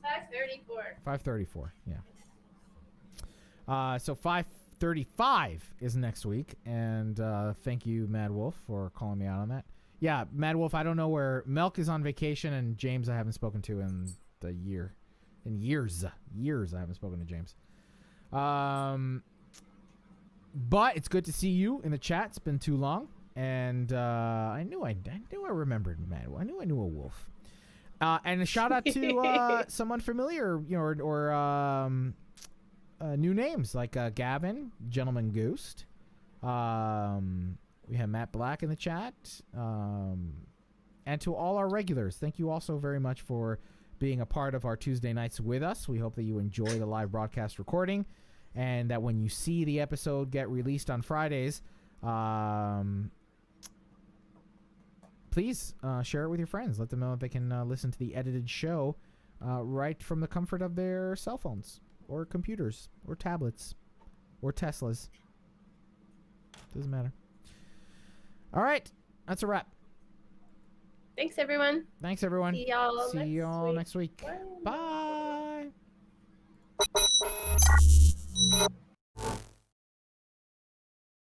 534. 534, yeah. So 535 is next week. And thank you, Mad Wolf, for calling me out on that. Yeah, Mad Wolf, I don't know where... Melk is on vacation, and James I haven't spoken to in the year. In years. Years I haven't spoken to James. But it's good to see you in the chat. It's been too long. And I knew I remembered Mad Wolf. I knew a wolf. And a shout out to some unfamiliar, or new names like Gavin, Gentleman Ghost. We have Matt Black in the chat. And to all our regulars, thank you also very much for being a part of our Tuesday nights with us. We hope that you enjoy the live broadcast recording and that when you see the episode get released on Fridays, please share it with your friends. Let them know that they can listen to the edited show right from the comfort of their cell phones or computers or tablets or Teslas. Doesn't matter. All right. That's a wrap. Thanks, everyone. Thanks, everyone. See y'all next week. Bye.